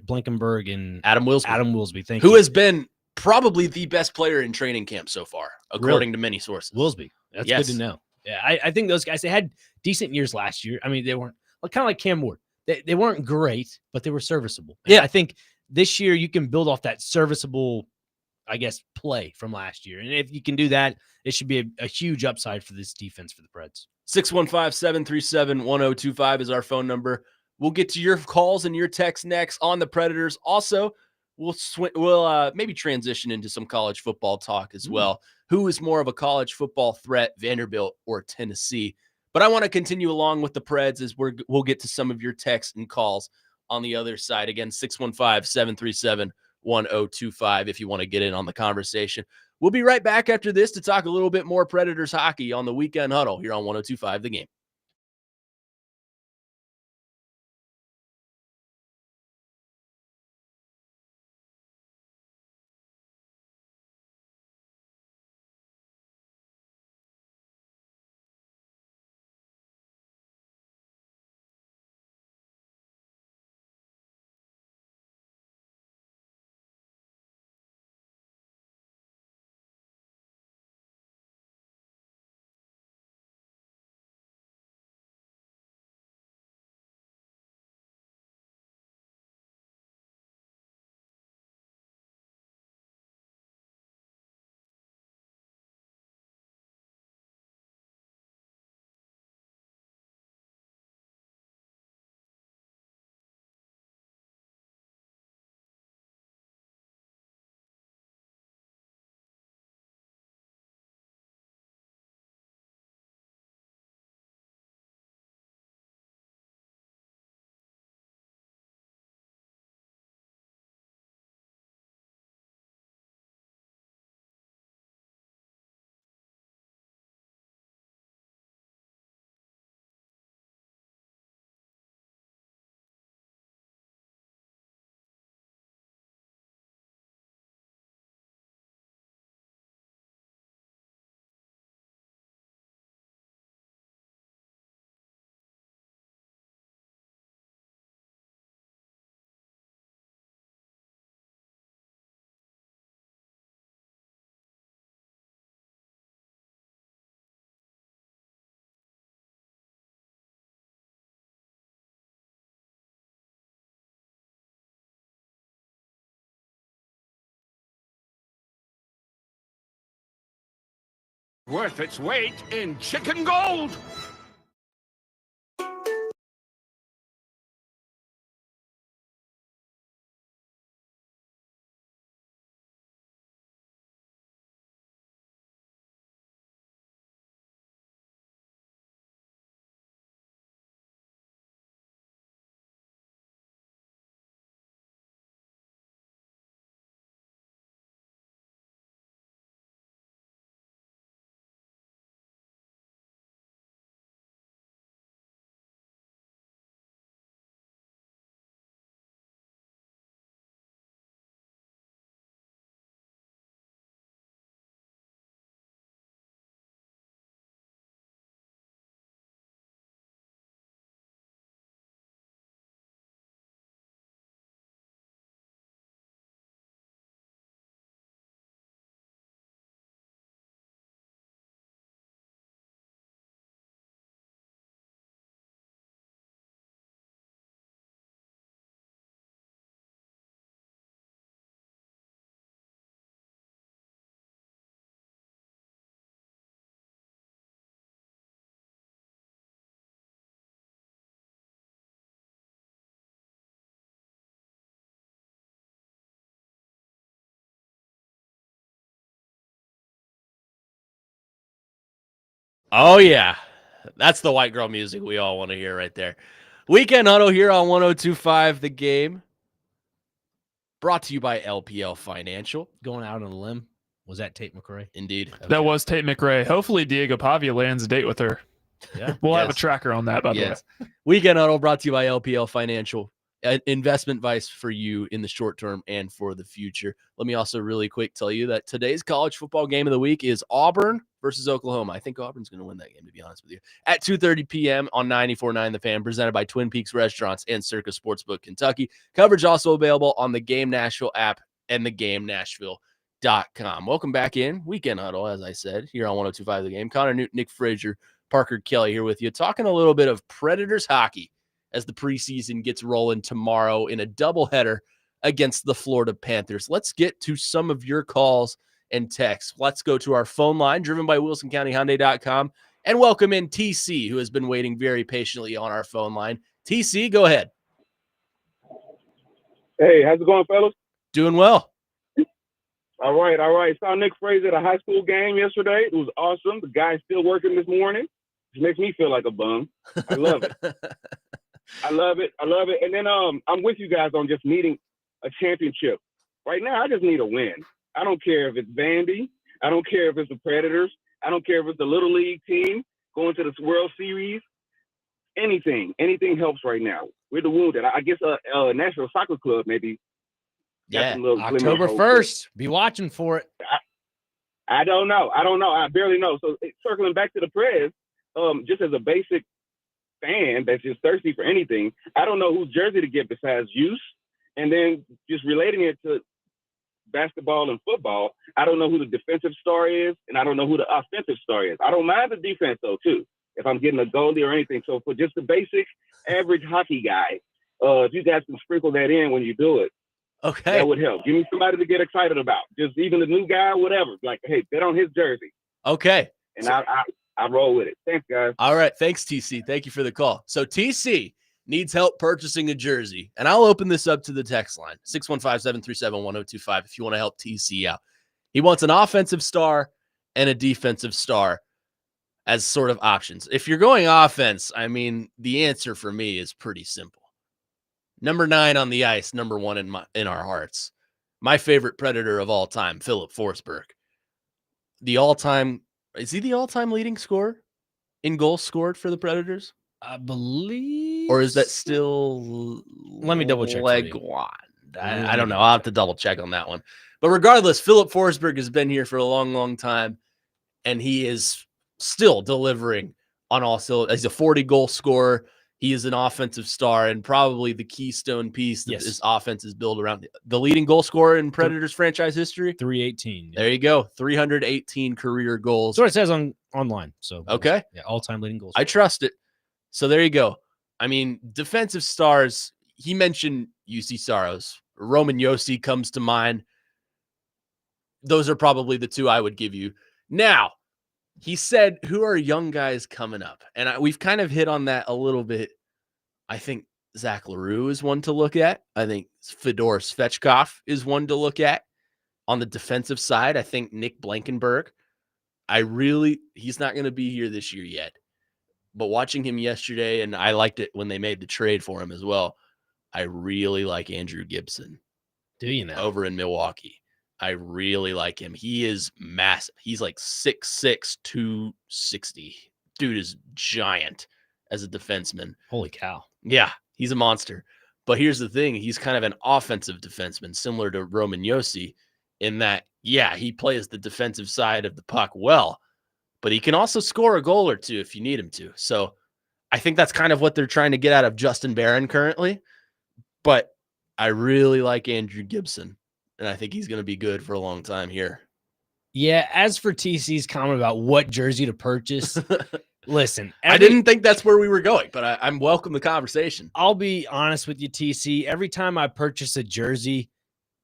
Blankenberg and Adam Wilsby. Thank you. Who has been probably the best player in training camp so far, according to many sources. Wilsby. That's good to know. Yeah, I think those guys, they had decent years last year. I mean, they weren't kind of like Cam Ward. They weren't great, but they were serviceable. And I think this year you can build off that serviceable, I guess, play from last year. And if you can do that, it should be a huge upside for this defense for the Preds. 615-737-1025 is our phone number. We'll get to your calls and your texts next on the Predators. Also, we'll maybe transition into some college football talk as well. Who is more of a college football threat, Vanderbilt or Tennessee? But I want to continue along with the Preds as we'll get to some of your texts and calls on the other side. Again, 615-737-1025 if you want to get in on the conversation. We'll be right back after this to talk a little bit more Predators hockey on the Weekend Huddle here on 102.5 The Game. Worth its weight in chicken gold. Oh, yeah. That's the white girl music we all want to hear right there. Weekend Huddle here on 102.5 The Game. Brought to you by LPL Financial. Going out on a limb. Was that Tate McRae? Indeed. Okay. That was Tate McRae. Hopefully, Diego Pavia lands a date with her. Yeah. We'll have a Yes. tracker on that, by the way. Yes. Weekend Huddle brought to you by LPL Financial. Investment advice for you in the short term and for the future. Let me also really quick tell you that today's college football game of the week is Auburn versus Oklahoma. I think Auburn's going to win that game, to be honest with you. At 2:30 p.m. on 94.9 The Fan, presented by Twin Peaks Restaurants and Circus Sportsbook Kentucky. Coverage also available on the Game Nashville app and thegamenashville.com. Welcome back in. Weekend Huddle, as I said, here on 102.5 The Game. Connor Newton, Nick Frazier, Parker Kelly here with you, talking a little bit of Predators hockey as the preseason gets rolling tomorrow in a doubleheader against the Florida Panthers. Let's get to some of your calls and texts. Let's go to our phone line, driven by WilsonCountyHyundai.com, and welcome in TC, who has been waiting very patiently on our phone line. TC, go ahead. Hey, how's it going, fellas? Doing well. All right. Saw Nick Frazier at a high school game yesterday. It was awesome. The guy's still working this morning, which makes me feel like a bum. I love it. I love it. And then I'm with you guys on just needing a championship. Right now, I just need a win. I don't care if it's Vandy. I don't care if it's the Predators. I don't care if it's the Little League team going to the World Series. Anything helps right now. We're the wounded. I guess National Soccer Club maybe. Yeah, October 1st. Be watching for it. I don't know. I barely know. So circling back to the Preds, just as a basic fan that's just thirsty for anything, I don't know whose jersey to get besides use. And then just relating it to basketball and football, I don't know who the defensive star is, and I don't know who the offensive star is. I don't mind the defense, though, too, if I'm getting a goalie or anything. So for just the basic average hockey guy, if you guys can sprinkle that in when you do it, okay, that would help. Give me somebody to get excited about. Just even the new guy, whatever. Like, hey, bet on his jersey. Okay. And I roll with it. Thanks, guys. All right. Thanks, TC. Thank you for the call. So TC needs help purchasing a jersey. And I'll open this up to the text line, 615-737-1025, if you want to help TC out. He wants an offensive star and a defensive star as sort of options. If you're going offense, I mean, the answer for me is pretty simple. Number 9 on the ice, number 1 in our hearts. My favorite Predator of all time, Philip Forsberg. Is he the all-time leading scorer in goals scored for the Predators? I believe. Or is that still? Let me double check. I don't know. I'll have to double check on that one. But regardless, Philip Forsberg has been here for a long, long time, and he is still delivering on all cylinders. He's a 40-goal scorer. He is an offensive star and probably the keystone piece that this offense is built around. The leading goal scorer in Predators franchise history? 318. There you go. 318 career goals. That's what it says online. So okay. Yeah, all-time leading goals. I trust it. So there you go. I mean, defensive stars, he mentioned UC Saros. Roman Josi comes to mind. Those are probably the two I would give you. Now, he said, who are young guys coming up? And we've kind of hit on that a little bit. I think Zach LaRue is one to look at. I think Fedor Svechkov is one to look at. On the defensive side, I think Nick Blankenberg. He's not going to be here this year yet. But watching him yesterday, and I liked it when they made the trade for him as well, I really like Andrew Gibson. Do you know? Over in Milwaukee. I really like him. He is massive. He's like 6'6", 260. Dude is giant as a defenseman. Holy cow. Yeah, he's a monster. But here's the thing. He's kind of an offensive defenseman, similar to Roman Josi, in that, yeah, he plays the defensive side of the puck well, but he can also score a goal or two if you need him to. So I think that's kind of what they're trying to get out of Justin Barron currently. But I really like Andrew Gibson, and I think he's going to be good for a long time here. Yeah, as for TC's comment about what jersey to purchase, listen. I didn't think that's where we were going, but I'm welcome the conversation. I'll be honest with you, TC. Every time I purchase a jersey,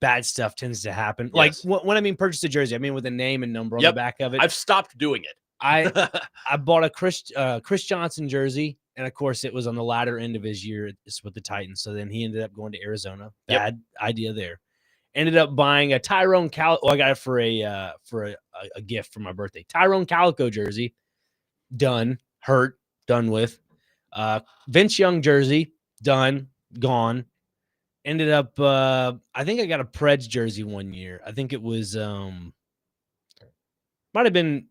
bad stuff tends to happen. Yes. Like when I mean purchase a jersey, I mean with a name and number on the back of it. I've stopped doing it. I bought a Chris Johnson jersey, and of course it was on the latter end of his year with the Titans. So then he ended up going to Arizona. Bad idea there. Ended up buying a Tyrone Calico. I got it for a gift for my birthday. Tyrone Calico jersey. Done with. Vince Young jersey. Done. Gone. Ended up. I think I got a Preds jersey one year. I think it was might have been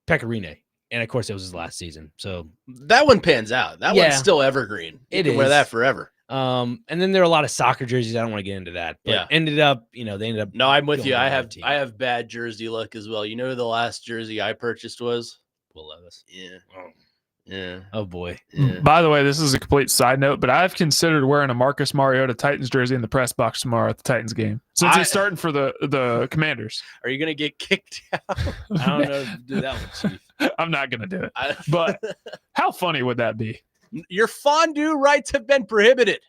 Pecorine, and of course it was his last season. So that one pans out. That one's still evergreen. You can wear that forever. And then there are a lot of soccer jerseys. I don't want to get into that. But ended up. They ended up. No, I'm with you. I have bad jersey luck as well. You know who the last jersey I purchased was? Will Levis. Yeah. Yeah. Oh boy. Yeah. By the way, this is a complete side note, but I've considered wearing a Marcus Mariota Titans jersey in the press box tomorrow at the Titans game, since he's starting for the Commanders. Are you gonna get kicked out? I don't know if to do that one, Chief. I'm not gonna do it. But how funny would that be? Your fondue rights have been prohibited.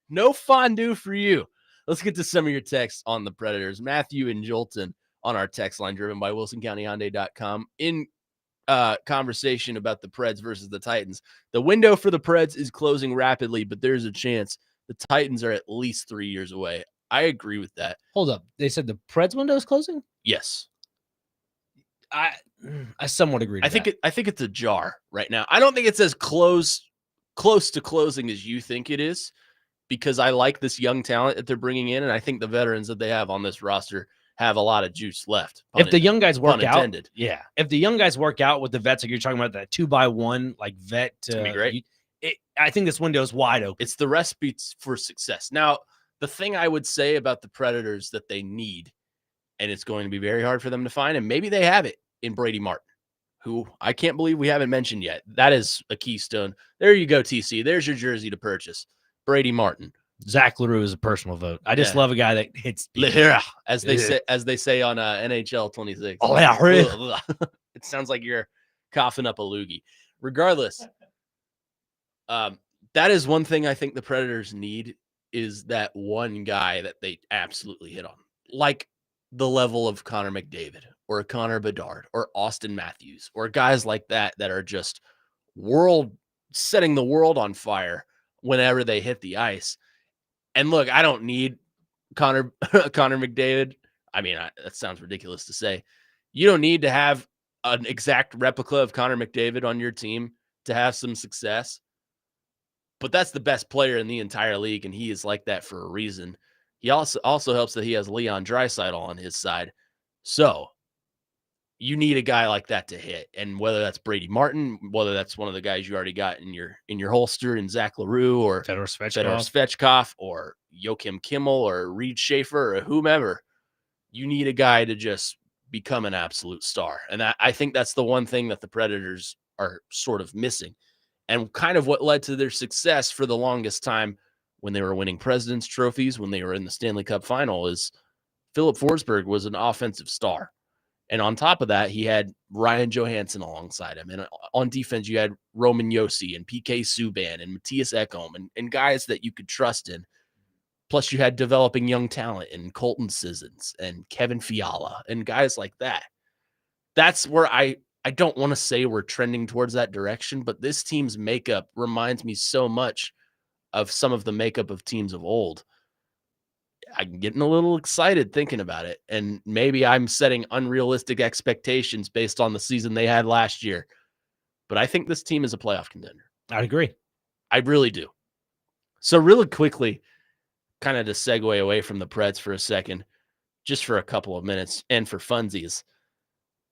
No fondue for you. Let's get to some of your texts on the Predators. Matthew and Jolton on our text line, driven by WilsonCountyHyundai.com. In conversation about the Preds versus the Titans. The window for the Preds is closing rapidly, but there's a chance the Titans are at least 3 years away. I agree with that. Hold up. They said the Preds window is closing? Yes. I somewhat agree. I think it's ajar right now. I don't think it's as close to closing as you think it is, because I like this young talent that they're bringing in, and I think the veterans that they have on this roster have a lot of juice left. If the young guys work pun out, intended. yeah. If the young guys work out with the vets, like you're talking about, that 2x1 like vet, gonna be great. I think this window is wide open. It's the recipe for success. Now, the thing I would say about the Predators that they need, and it's going to be very hard for them to find, and maybe they have it in Brady Martin, who I can't believe we haven't mentioned yet. That is a keystone. There you go, TC. There's your jersey to purchase. Brady Martin. Zach LaRue is a personal vote. I just love a guy that hits people. As they say on NHL 26. Oh, yeah. It sounds like you're coughing up a loogie. Regardless, that is one thing I think the Predators need, is that one guy that they absolutely hit on, like the level of Connor McDavid or Connor Bedard or Austin Matthews or guys like that are just setting the world on fire whenever they hit the ice. And look, I don't need Connor McDavid. I mean, that sounds ridiculous to say. You don't need to have an exact replica of Connor McDavid on your team to have some success. But that's the best player in the entire league, and he is like that for a reason. He also helps that he has Leon Draisaitl on his side. So you need a guy like that to hit. And whether that's Brady Martin, whether that's one of the guys you already got in your holster in Zach LaRue or Fedor Svechkov or Joachim Kimmel or Reed Schaefer or whomever, you need a guy to just become an absolute star. And I think that's the one thing that the Predators are sort of missing. And kind of what led to their success for the longest time when they were winning President's trophies, when they were in the Stanley Cup final, is Philip Forsberg was an offensive star. And on top of that, he had Ryan Johansson alongside him. And on defense, you had Roman Josi and PK Subban and Matthias Ekholm and guys that you could trust in. Plus, you had developing young talent in Colton Sissons and Kevin Fiala and guys like that. That's where I don't want to say we're trending towards that direction, but this team's makeup reminds me so much of some of the makeup of teams of old. I'm getting a little excited thinking about it. And maybe I'm setting unrealistic expectations based on the season they had last year. But I think this team is a playoff contender. I'd agree. I really do. So really quickly, kind of to segue away from the Preds for a second, just for a couple of minutes and for funsies.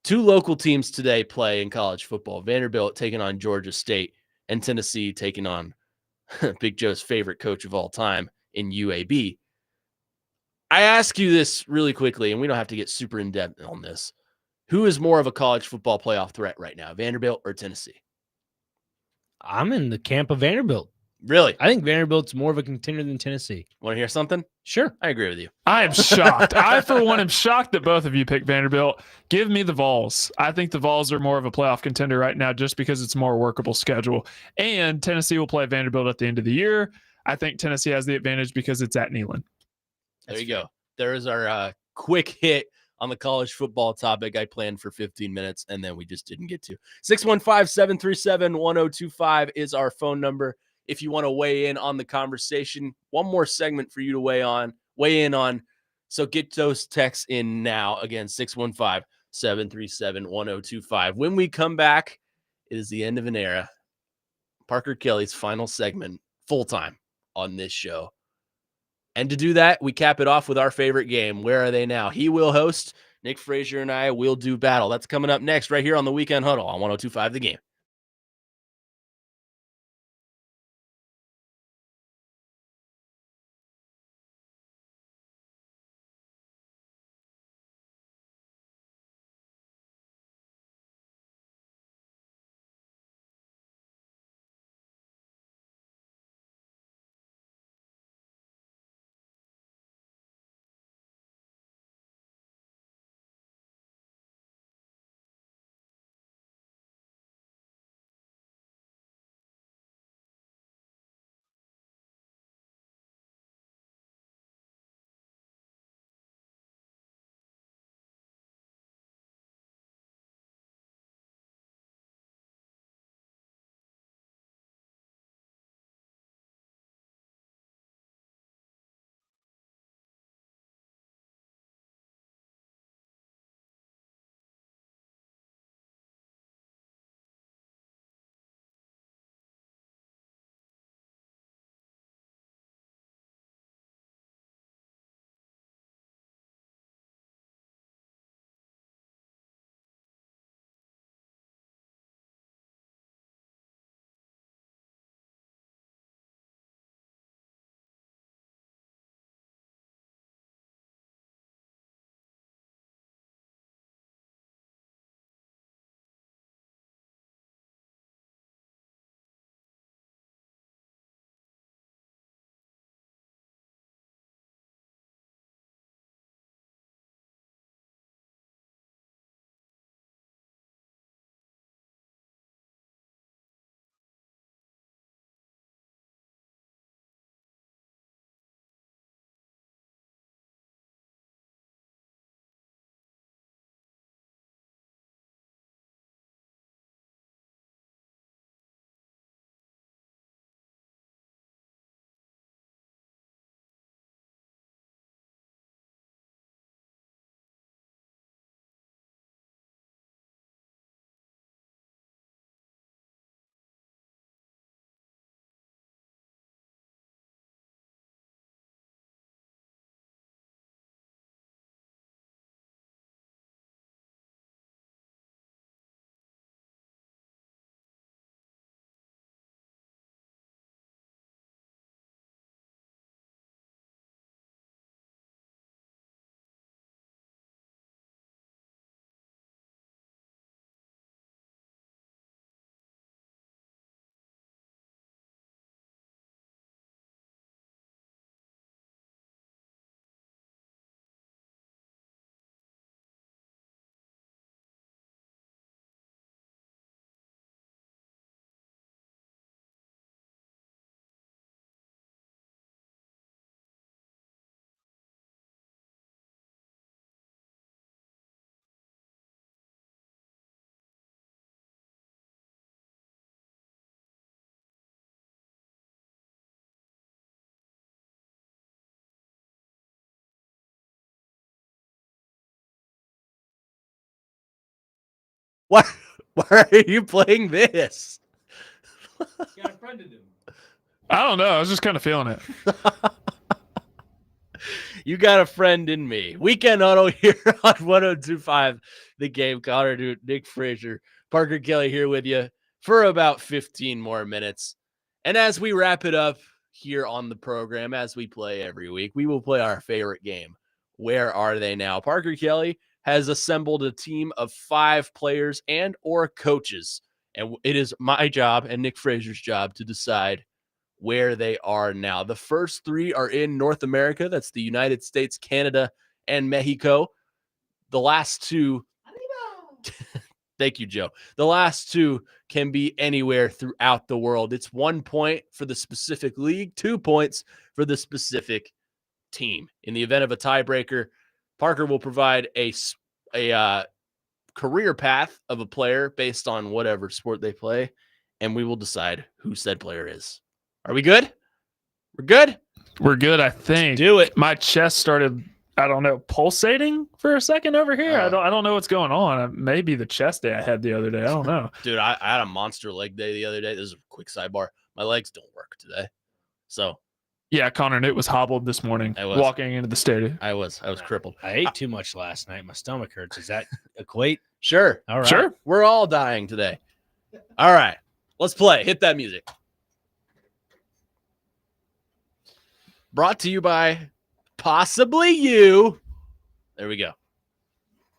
Two local teams today play in college football. Vanderbilt taking on Georgia State and Tennessee taking on Big Joe's favorite coach of all time in UAB. I ask you this really quickly, and we don't have to get super in-depth on this. Who is more of a college football playoff threat right now, Vanderbilt or Tennessee? I'm in the camp of Vanderbilt. Really? I think Vanderbilt's more of a contender than Tennessee. Want to hear something? Sure. I agree with you. I am shocked. I, for one, am shocked that both of you picked Vanderbilt. Give me the Vols. I think the Vols are more of a playoff contender right now just because it's a more workable schedule. And Tennessee will play Vanderbilt at the end of the year. I think Tennessee has the advantage because it's at Neyland. There you go. There is our quick hit on the college football topic. I planned for 15 minutes, and then we just didn't get to. 615-737-1025 is our phone number. If you want to weigh in on the conversation, one more segment for you to weigh in on. So get those texts in now. Again, 615-737-1025. When we come back, it is the end of an era. Parker Kelly's final segment, full-time on this show. And to do that, we cap it off with our favorite game. Where Are They Now? He will host. Nick Frazier and I will do battle. That's coming up next right here on the Weekend Huddle on 102.5 The Game. Why are you playing this? Got a friend in him. I don't know. I was just kind of feeling it. You got a friend in me. Weekend Huddle here on 102.5 The Game. Connor Dude, Nick Frazier, Parker Kelly here with you for about 15 more minutes. And as we wrap it up here on the program, as we play every week, we will play our favorite game. Where are they now? Parker Kelly has assembled a team of 5 players and or coaches. And it is my job and Nick Frazier's job to decide where they are now. The first 3 are in North America. That's the United States, Canada, and Mexico. The last 2, thank you, Joe. The last 2 can be anywhere throughout the world. It's 1 point for the specific league, 2 points for the specific team. In the event of a tiebreaker, Parker will provide a career path of a player based on whatever sport they play, and we will decide who said player is. Are we good? We're good? We're good, I think. Do it. My chest started, I don't know, pulsating for a second over here. Oh. I don't know what's going on. Maybe the chest day I had the other day. I don't know. Dude, I had a monster leg day the other day. This is a quick sidebar. My legs don't work today. So Yeah, Connor Newt was hobbled this morning I was. walking into the stadium. I was crippled. I ate too much last night. My stomach hurts. Does that equate? Sure. All right. Sure. We're all dying today. All right. Let's play. Hit that music. Brought to you by possibly you. There we go.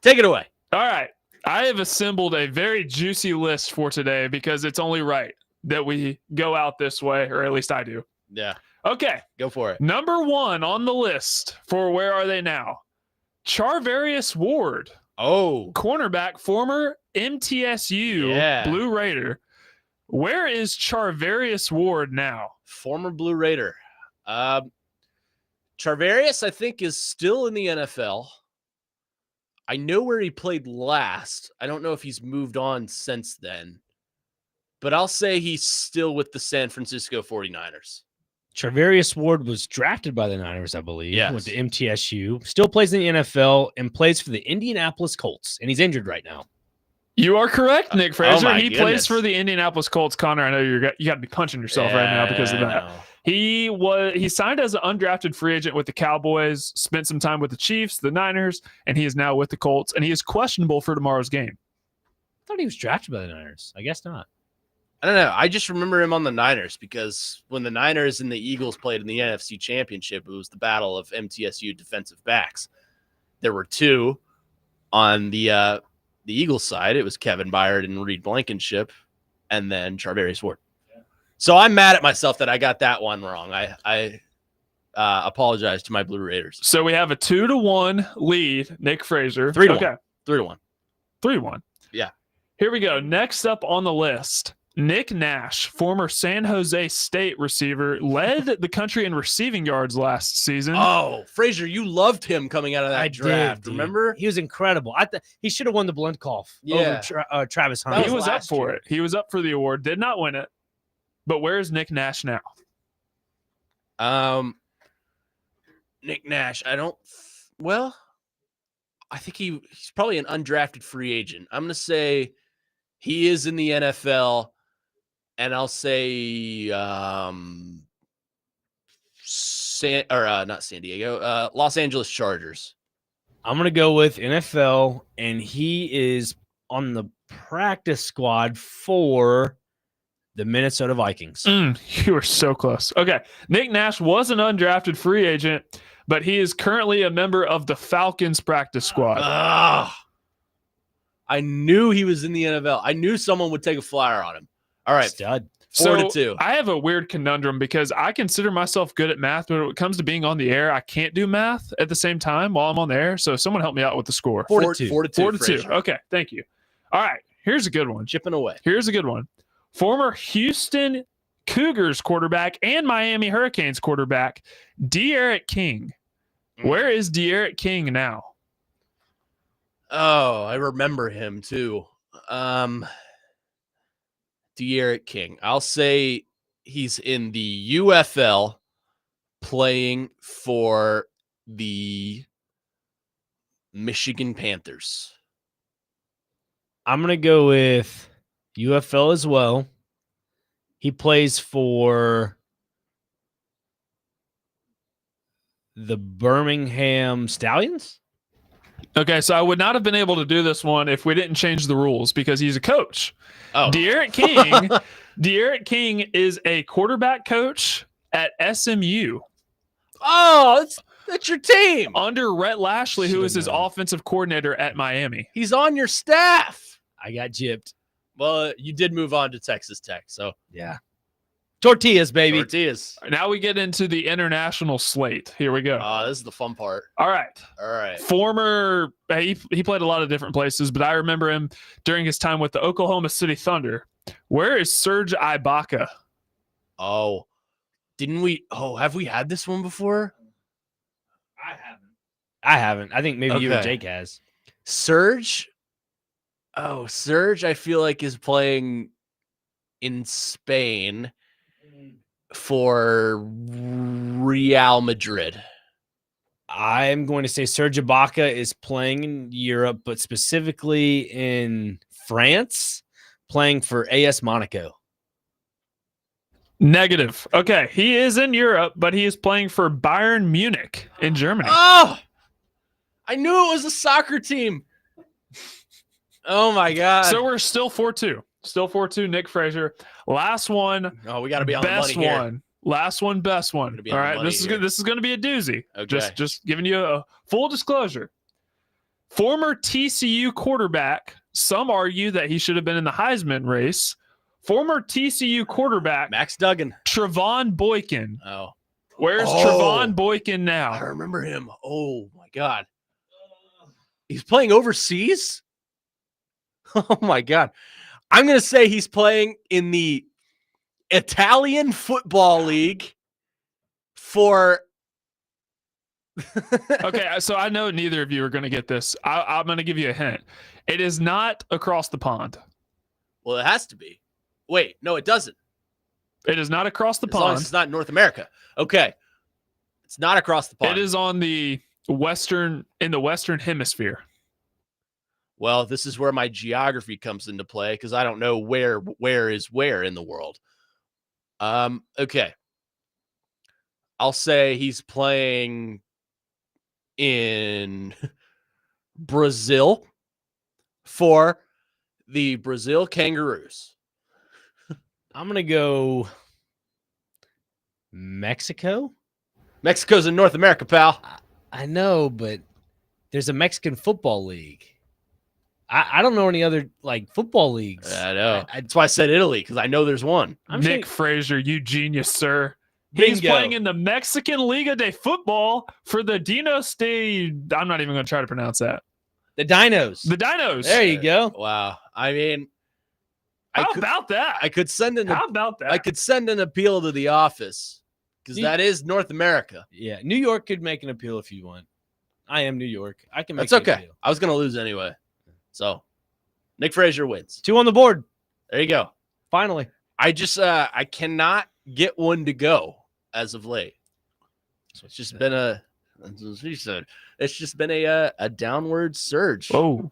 Take it away. All right. I have assembled a very juicy list for today because it's only right that we go out this way, or at least I do. Yeah. Okay. Go for it. Number 1 on the list for where are they now? Charvarius Ward, Oh. cornerback, former MTSU Yeah. Blue Raider. Where is Charvarius Ward now? Former Blue Raider. Charvarius, I think, is still in the NFL. I know where he played last. I don't know if he's moved on since then. But I'll say he's still with the San Francisco 49ers. Charvarius Ward was drafted by the Niners, I believe. Yes. Went to MTSU. Still plays in the NFL and plays for the Indianapolis Colts. And he's injured right now. You are correct, Nick Frazier. my He goodness. plays for the Indianapolis Colts. Connor, I know you got to be punching yourself right now because of Yeah, that. I know. He signed as an undrafted free agent with the Cowboys, spent some time with the Chiefs, the Niners, and he is now with the Colts, and he is questionable for tomorrow's game. I thought he was drafted by the Niners. I guess not. I don't know. I just remember him on the Niners because when the Niners and the Eagles played in the NFC Championship, it was the battle of MTSU defensive backs. There were 2 on the Eagles side. It was Kevin Byard and Reed Blankenship, and then Charvarius Ward. Yeah. So I'm mad at myself that I got that one wrong. I apologize to my Blue Raiders. So we have a 2-1 lead, Nick Frazier. 3-1. Okay. 3-1. 3-1. Yeah. Here we go. Next up on the list, Nick Nash, former San Jose State receiver, led the country in receiving yards last season. Oh, Frazier, you loved him coming out of that I draft. did, dude. Remember? He was incredible. He should have won the Blundkolf Yeah. over Travis Hunter. He was up last for year. it. He was up for the award. Did not win it. But where's Nick Nash now? Nick Nash. I think he's probably an undrafted free agent. I'm going to say he is in the NFL, and I'll say not San Diego, Los Angeles Chargers. I'm going to go with NFL, and he is on the practice squad for the Minnesota Vikings. You were so close. Okay. Nick Nash was an undrafted free agent, but he is currently a member of the Falcons practice squad. I knew he was in the NFL. I knew someone would take a flyer on him. All right. Stud. 4-2. I have a weird conundrum because I consider myself good at math, but when it comes to being on the air, I can't do math at the same time while I'm on the air. So someone help me out with the score. 4-2. 4-2. Frazier. Okay, thank you. All right, here's a good one. Chipping away. Here's a good one. Former Houston Cougars quarterback and Miami Hurricanes quarterback, De'Aaron King. Where is De'Aaron King now? Oh, I remember him too. De'Aaron King. I'll say he's in the UFL playing for the Michigan Panthers. I'm going to go with UFL as well. He plays for the Birmingham Stallions. Okay, so I would not have been able to do this one if we didn't change the rules because he's a coach. Oh, De'Aaron King is a quarterback coach at SMU oh, that's your team. under Rhett Lashley, who Should've is his known. offensive coordinator at Miami. He's on your staff. I got gypped. Well, you did move on to Texas Tech, so Yeah. Tortillas, baby. Tortillas. Now we get into the international slate. Here we go. This is the fun part. All right. All right. Former, he played a lot of different places, but I remember him during his time with the Oklahoma City Thunder. Where is Serge Ibaka? Oh, didn't we? Oh, have we had this one before? I haven't. I think maybe you and Okay. Jake has. Serge. Oh, Serge, I feel like is playing in Spain for Real Madrid. I'm going to say Serge Ibaka is playing in Europe, but specifically in France, playing for AS Monaco. Negative. Okay, he is in Europe, but he is playing for Bayern Munich in Germany. Oh, I knew it was a soccer team. Oh my God. So we're still 4-2. Still 4-2, Nick Frazier. Last one, Oh, we got to be on the best money here. one. Last one, best one. Gonna be All on the right, money this is here. good. This is going to be a doozy. Okay. Just giving you a full disclosure. Former TCU quarterback. Some argue that he should have been in the Heisman race. Former TCU quarterback Max Duggan. Trevon Boykin. Oh, Where's Oh. Trevon Boykin I now? remember him. Oh my God. He's playing overseas? Oh my God. I'm going to say he's playing in the Italian Football League for. Okay, so I know neither of you are going to get this. I'm going to give you a hint. It is not across the pond. Well, it has to be. Wait, no, it doesn't. It is not across the As long as pond. it's not in North America. Okay. It's not across the pond. It is on the western hemisphere. Well, this is where my geography comes into play because I don't know where is where in the world. Okay. I'll say he's playing in Brazil for the Brazil Kangaroos. I'm going to go Mexico. Mexico's in North America, pal. I know, but there's a Mexican football league. I don't know any other like football leagues. I know. That's why I said Italy because I know there's one. I'm Nick sure- Frazier, you genius, sir. He's Bingo. playing in the Mexican Liga de Football for the Dinos de. I'm not even going to try to pronounce that. The Dinos. The Dinos. There you go. Wow. I mean, How about that? I could send an How about that? I could send an appeal to the office because that is North America. Yeah, New York could make an appeal if you want. I am New York. I can make That's an okay. appeal. I was gonna lose anyway. So Nick Frazier wins. 2 on the board. There you go. Finally. I just I cannot get one to go as of late. It's just been a that's what she said. It's just been a downward surge. Whoa.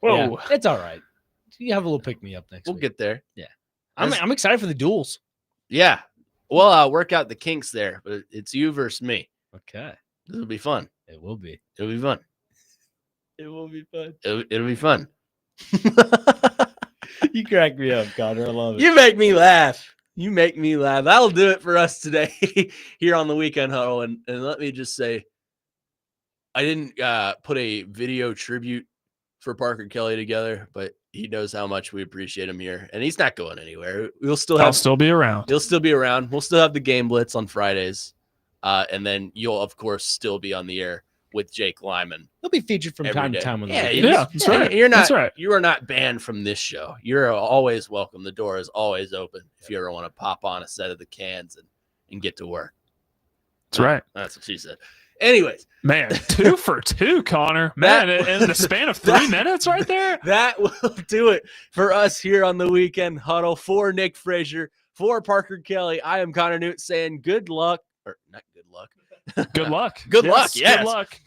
Whoa. Yeah, it's all right. You have a little pick me up next We'll week. get there. I'm excited for the duels. Yeah. We'll work out the kinks there, but it's you versus me. Okay. It'll be fun. It will be. It'll be fun. It will be fun. It'll be fun. You crack me up, Connor. I love it. You make me laugh. You make me laugh. That'll do it for us today here on the Weekend Huddle. And let me just say, I didn't put a video tribute for Parker Kelly together, but he knows how much we appreciate him here. And he's not going anywhere. We'll still I'll have still be around. he'll still be around. We'll still have the game blitz on Fridays. And then you'll of course still be on the air with Jake Lyman. He'll be featured from every time day. to time on the Yeah, weekend. Yeah, that's right. You're not That's right. you are not banned from this show. You're always welcome. The door is always open if you ever want to pop on a set of the cans and get to work. That's right. That's what she said. Anyways, Man, 2 for 2, Connor. Man, in the span of 3 minutes right there. that will do it for us here on the Weekend Huddle. For Nick Frazier, for Parker Kelly, I am Connor Newt saying good luck, or not good luck. Good luck. Good luck, yes. Good luck.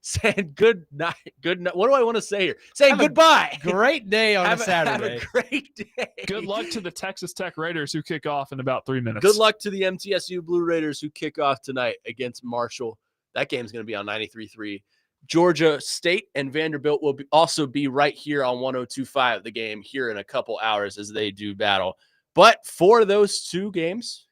saying good night. Good night. What do I want to say here? Saying Have a goodbye. Great day on a Have Saturday. a great day. Good luck to the Texas Tech Raiders who kick off in about 3 minutes. Good luck to the MTSU Blue Raiders who kick off tonight against Marshall. That game's going to be on 93.3. Georgia State and Vanderbilt will also be right here on 102.5, the game here in a couple hours as they do battle. But for those two games,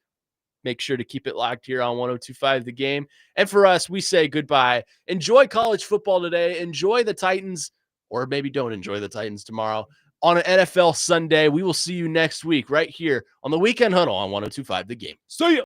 make sure to keep it locked here on 102.5, the game. And for us, we say goodbye. Enjoy college football today. Enjoy the Titans, or maybe don't enjoy the Titans tomorrow on an NFL Sunday. We will see you next week right here on the Weekend Huddle on 102.5, the game. See ya.